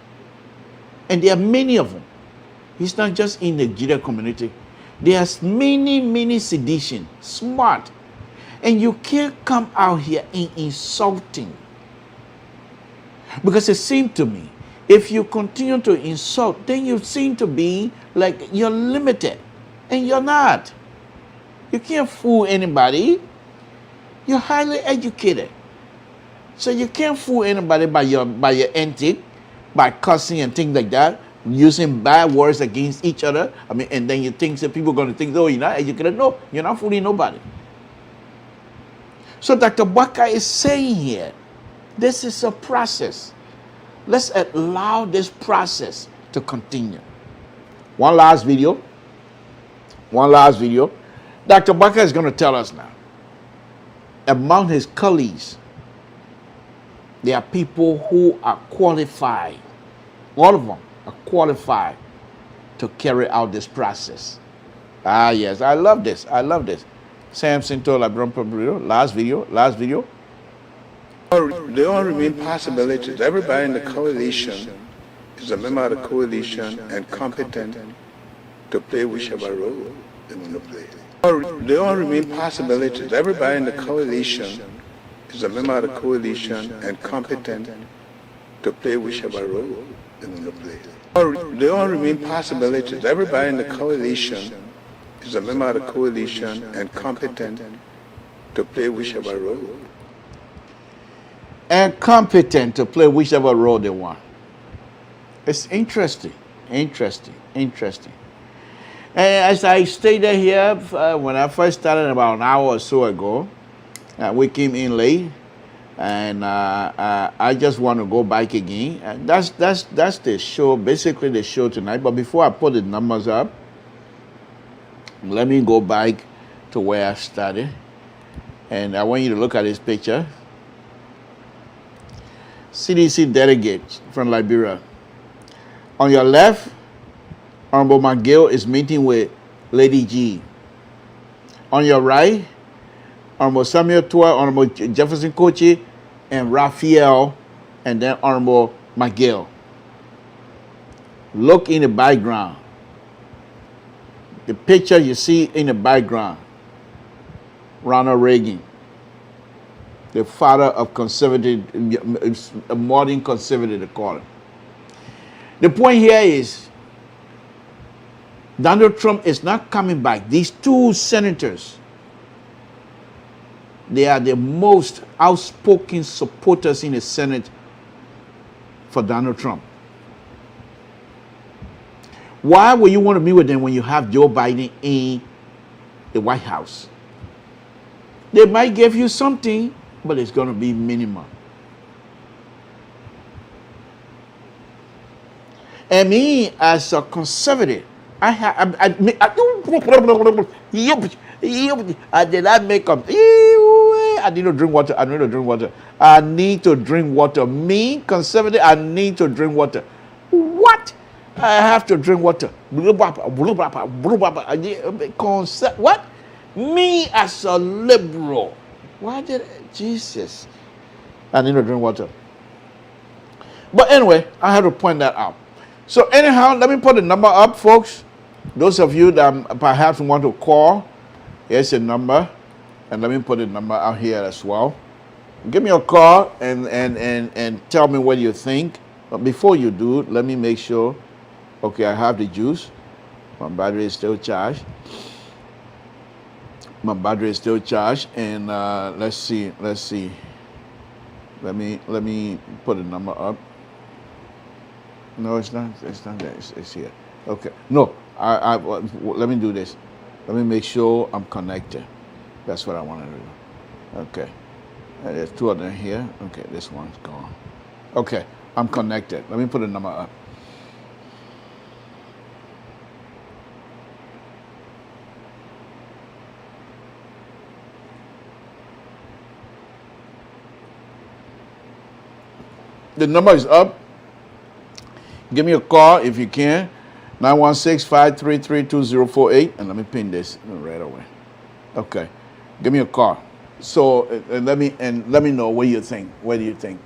And there are many of them. He's not just in the Nigeria community. There's many sedition, smart. And you can't come out here and insulting. Because it seems to me, if you continue to insult, then you seem to be like you're limited. And you're not. You can't fool anybody. You're highly educated. So you can't fool anybody by your antic, by cussing and things like that, using bad words against each other. I mean, and then you think that people are going to think, oh, you're not educated. No, you're not fooling nobody. So Dr. Baka is saying here, this is a process. Let's allow this process to continue. One last video. Dr. Baka is going to tell us now. Among his colleagues, there are people who are qualified. All of them are qualified to carry out this process. Ah, yes, I love this. Samson told Lpr-Tv, last video. There all remain possibilities. Everybody in the coalition is a member of the coalition and competent to play whichever role they want to play. There all remain possibilities. Everybody in the coalition is a member of the coalition and competent to play whichever role they want to play. There all remain possibilities. Everybody in the coalition is a member of the coalition and competent to play whichever role. And competent to play whichever role they want. It's interesting. And as I stated here, when I first started about an hour or so ago, we came in late, and I just want to go back again. And that's the show, basically the show tonight. But before I put the numbers up, let me go back to where I started. And I want you to look at this picture. CDC delegates from Liberia. On your left, Honorable McGill is meeting with Lady G. On your right, Honorable Samuel Tua, Honorable Jefferson Kochi, and Raphael, and then Honorable McGill. Look in the background. The picture you see in the background, Ronald Reagan, the father of conservative, a modern conservative, they call him. The point here is, Donald Trump is not coming back. These two senators, they are the most outspoken supporters in the Senate for Donald Trump. Why would you want to meet with them when you have Joe Biden in the White House? They might give you something, but it's going to be minimal. And me, as a conservative, I did not make up. I need to drink water. I need to drink water. I need to drink water. Me, conservative, I need to drink water. What? I have to drink water. What? Me as a liberal. Why did Jesus? I need to drink water. But anyway, I had to point that out. So anyhow, let me put the number up, folks. Those of you that perhaps want to call, here's a number. And let me put the number out here as well. Give me a call and tell me what you think. But before you do, let me make sure. Okay, I have the juice. My battery is still charged. My battery is still charged. And let's see. Let me put the number up. No, it's not there. It's here. Okay. No, let me do this. Let me make sure I'm connected. That's what I want to do. Okay. There's two of them here. Okay, this one's gone. Okay, I'm connected. Let me put the number up. The number is up. Give me a call if you can. 916-533-2048. And let me pin this right away. Okay. Give me a call. So let me know what you think. What do you think?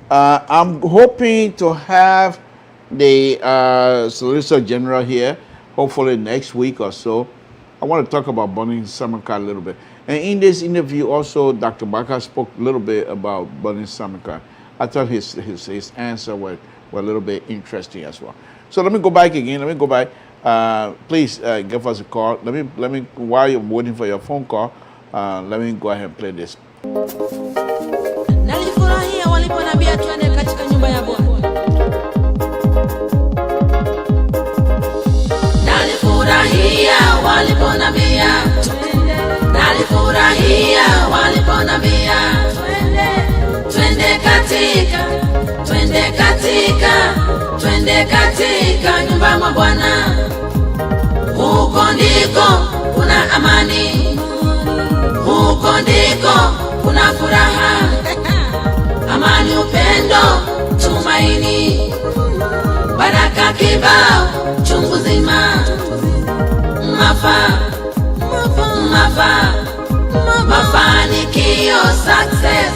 I'm hoping to have the Solicitor General here, hopefully next week or so. I want to talk about burning Samaka a little bit. And in this interview also, Dr. Baka spoke a little bit about burning Samaka. I thought his answer were a little bit interesting as well. So let me go back again. Let me go back. Please give us a call. Let me while you're waiting for your phone call, let me go ahead and play this. Nalifurahia waliponiambia twende katika nyumba ya Bwana. Nalifurahia waliponiambia twende. Nalifurahia waliponiambia twende katika nyumba ya Bwana. Huko ndiko kuna amani. Huko ndiko kuna furaha. Amani, upendo, tumaini, baraka kibao chungu zima. Mafanikio, success.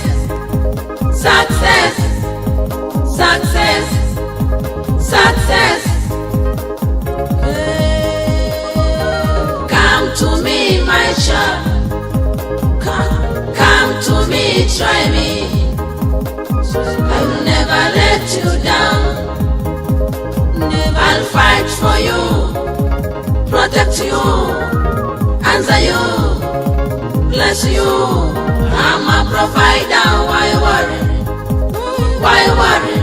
Come to me, my child. Come to me, try me. I will never let you down. I'll fight for you, protect you, answer you, bless you. I'm a provider. Why worry? Why worry?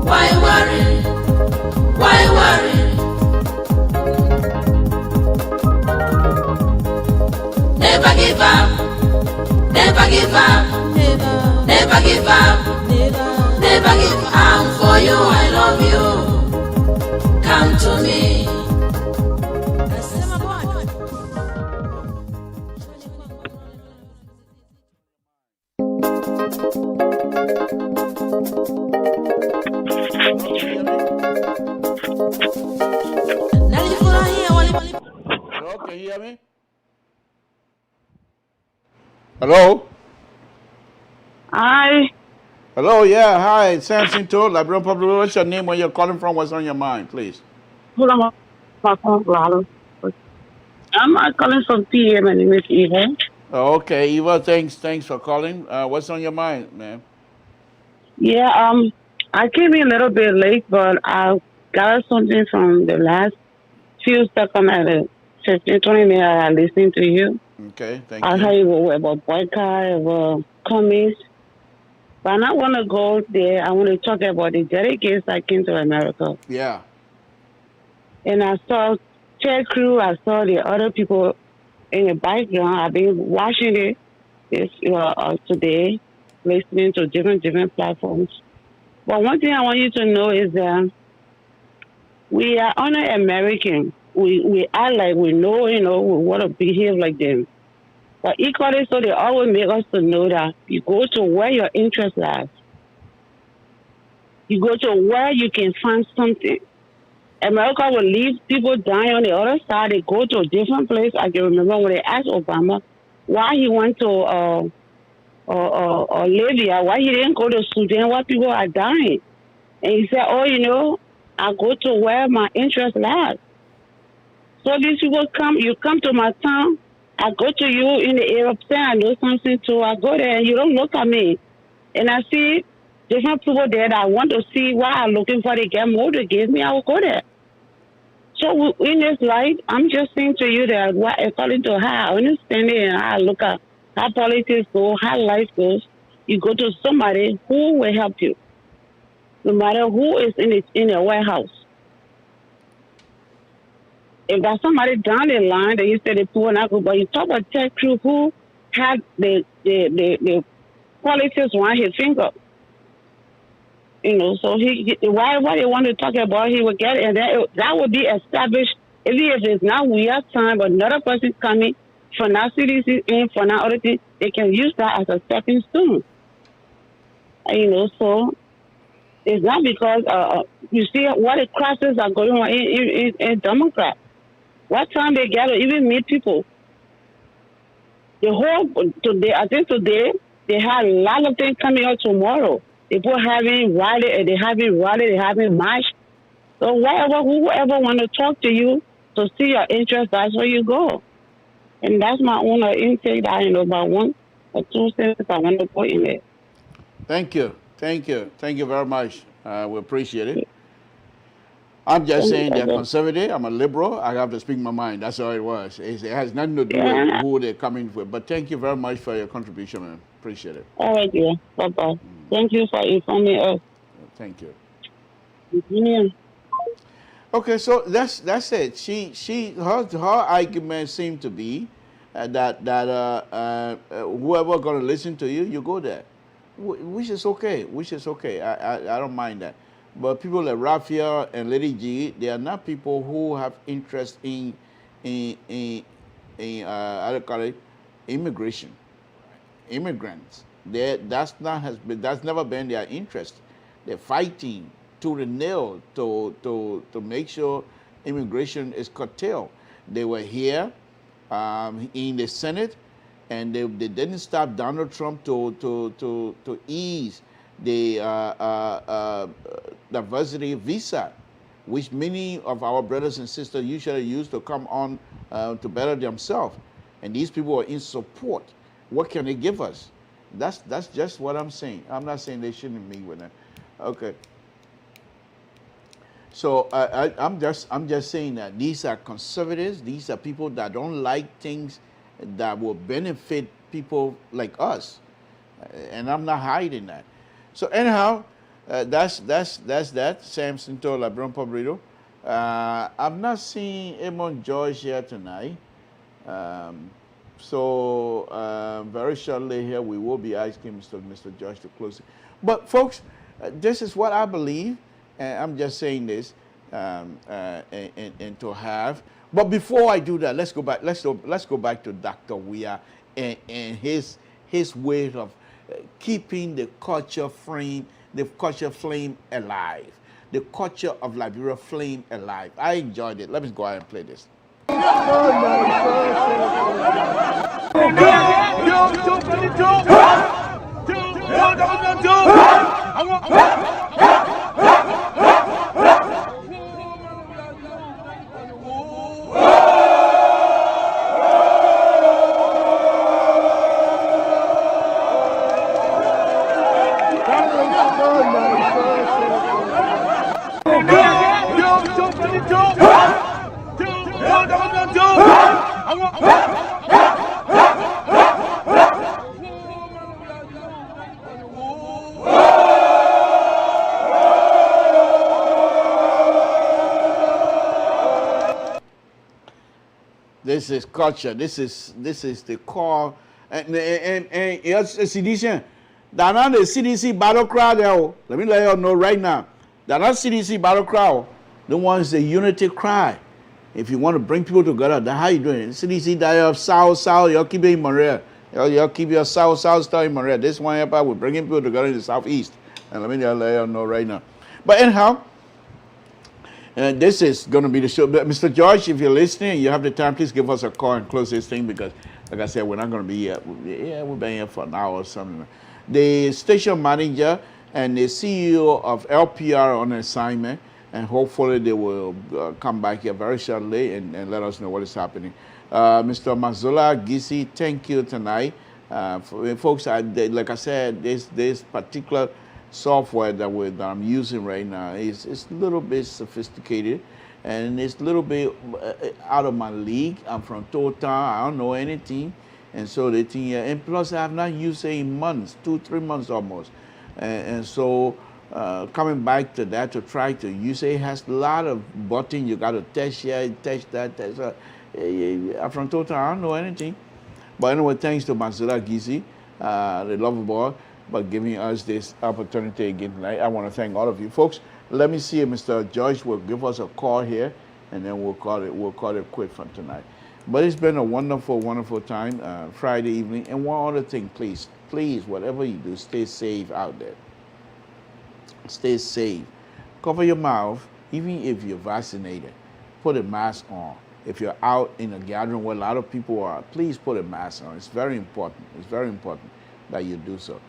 Why worry? Why worry? Never give up. Never give up. Never give up. Never give up. I'm for you. I love you. Come to me. Hello, can you hear me? Hello? Hi. Hello, yeah, hi, Samson Toad, Librarian Public. What's your name, where you're calling from, what's on your mind, please? Hold on. I'm calling from PA. My name is Eva. Oh, okay, Eva, thanks for calling. What's on your mind, man? Yeah, I came in a little bit late, but I got something from the last few seconds at the 15, 20 minutes I listened to you. Okay, thank I you. heard you about boycott, about comments. But I want to go there. I want to talk about the delegates that came to America. Yeah. And I saw Ted Cruz, I saw the other people in the background. I've been watching it today, listening to different platforms. But one thing I want you to know is that We are honor American. We act like we know, we want to behave like them. But equally so, they always make us to know that you go to where your interest lies. You go to where you can find something. America will leave people dying on the other side. They go to a different place. I can remember when they asked Obama why he went to Libya, why he didn't go to Sudan, why people are dying. And he said, oh, I go to where my interest lies. So these people you come to my town, I go to you in the airplane, I know something too, I go there and you don't look at me. And I see different people there that I want to see what I'm looking for, they get more to give me, I will go there. So in this light, I'm just saying to you that according to how I understand it and how I look at how politics go, how life goes, you go to somebody who will help you, no matter who is in a warehouse. If there's somebody down the line that you say the poor not good, but you talk about tech crew who had the politics on his finger. So whatever they want to talk about, he will get it, and that will be established. Even if it's not weird time, but another person coming from that CDC in, from that other thing, they can use that as a stepping stone. So it's not because you see what the crises are going on in Democrats. What time they gather, even meet people. I think today, they have a lot of things coming out tomorrow. People having rally, they having march. So whoever want to talk to you to see your interest, that's where you go. And that's my own intake that about 1 or 2 cents I want to put in there. Thank you very much. We appreciate it. I'm just saying they're conservative. I'm a liberal. I have to speak my mind. That's all it was. It has nothing to do with who they're coming with. But thank you very much for your contribution, man. Appreciate it. All right, dear. Bye-bye. Thank you for informing us. Thank you. Yeah. Okay, so that's it. Her argument seemed to be that whoever gonna listen to you, you go there, which is okay. I don't mind that. But people like Raphael and Lady G, they are not people who have interest in how do you call it, immigration, immigrants. That's never been their interest. They're fighting to the nail to make sure immigration is curtailed. They were here in the Senate, and they didn't stop Donald Trump to ease the diversity visa, which many of our brothers and sisters usually use to come on to better themselves. And these people are in support. What can they give us? That's just what I'm saying. I'm not saying they shouldn't meet with them. Okay. So I'm just saying that these are conservatives. These are people that don't like things that will benefit people like us, and I'm not hiding that. So anyhow, that's that. Samson to Labron Pobrito. I'm not seeing Amon George here tonight. So very shortly here we will be asking Mr. George to close it. But folks, this is what I believe, and I'm just saying this and to have. But before I do that, let's go back. Let's go back to Dr. Weah and his way of keeping the culture flame alive, the culture of Liberia flame alive. I enjoyed it. Let me go ahead and play this. This is culture. This is the core. And CDC, they're not the CDC battle cry there. Let me let you know right now. They're not CDC battle cry. The one is the unity cry. If you want to bring people together, that's how you do it. CDC that you have South, y'all keep it in Maria. Y'all keep your South stuff in Maria. This one here, we're bringing people together in the Southeast. And let me just let you know right now. But anyhow, this is going to be the show. But Mr. George, if you're listening, you have the time, please give us a call and close this thing because, like I said, we're not going to be here. Yeah, we've been here for an hour or something. The station manager and the CEO of LPR on assignment, and hopefully they will come back here very shortly and let us know what is happening. Mr. Mazzola Gisi, thank you tonight. Folks, like I said, this particular software that I'm using right now is a little bit sophisticated and it's a little bit out of my league. I'm from Total, I don't know anything. And so the thing, and plus I have not used it in months, 2-3 months almost. And so coming back to that to try to use it, has a lot of buttons. You got to test here, test that, test that. I'm from Total, I don't know anything. But anyway, thanks to Mazzola Gizi, the lover boy, for giving us this opportunity again tonight. I want to thank all of you folks. Let me see if Mr. George will give us a call here, and then we'll call it quit for tonight. But it's been a wonderful, wonderful time, Friday evening. And one other thing, please, whatever you do, stay safe out there. Stay safe. Cover your mouth, even if you're vaccinated. Put a mask on. If you're out in a gathering where a lot of people are, please put a mask on. It's very important. It's very important that you do so.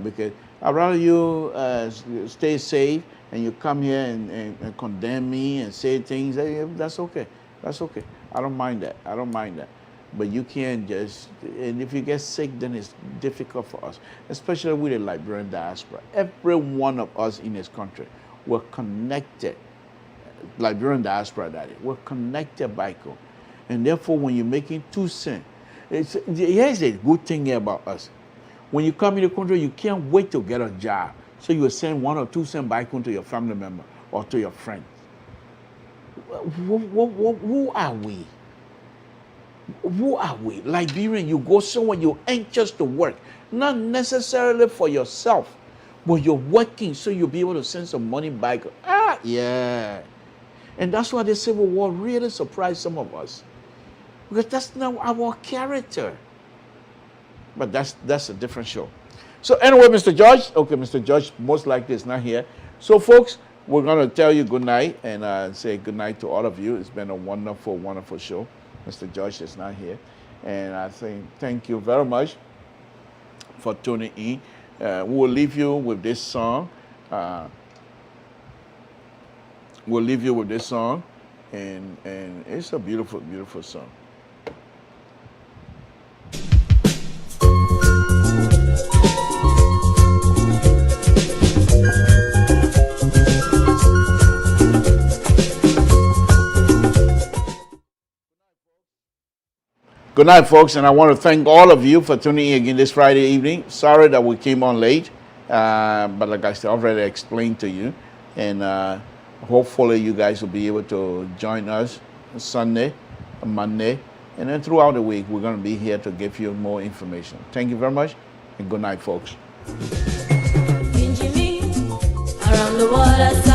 Because I'd rather you stay safe and you come here and condemn me and say things. That's okay. That's okay. I don't mind that. I don't mind that. But you can't just, and if you get sick, then it's difficult for us, especially with the Liberian diaspora. Every one of us in this country, we're connected. Liberian diaspora, that is. We're connected by God. And therefore, when you're making 2 cents, here's a good thing here about us. When you come in the country, you can't wait to get a job. So you will send 1 or 2 cents back home to your family member or to your friend. Who are we? Who are we? Liberian, you go somewhere, you're anxious to work. Not necessarily for yourself, but you're working so you'll be able to send some money back. Yeah. And that's why the Civil War really surprised some of us. Because that's not our character. But that's a different show. So anyway, Mr. George, okay, Mr. George most likely is not here. So folks, we're going to tell you good night and say good night to all of you. It's been a wonderful, wonderful show. Mr. George is not here. And I thank you very much for tuning in. We will leave you with this song. We'll leave you with this song. And it's a beautiful, beautiful song. Good night, folks, and I want to thank all of you for tuning in again this Friday evening. Sorry that we came on late, but like I said, already explained to you, and hopefully you guys will be able to join us Sunday, Monday, and then throughout the week, we're going to be here to give you more information. Thank you very much, and good night, folks. Around the world,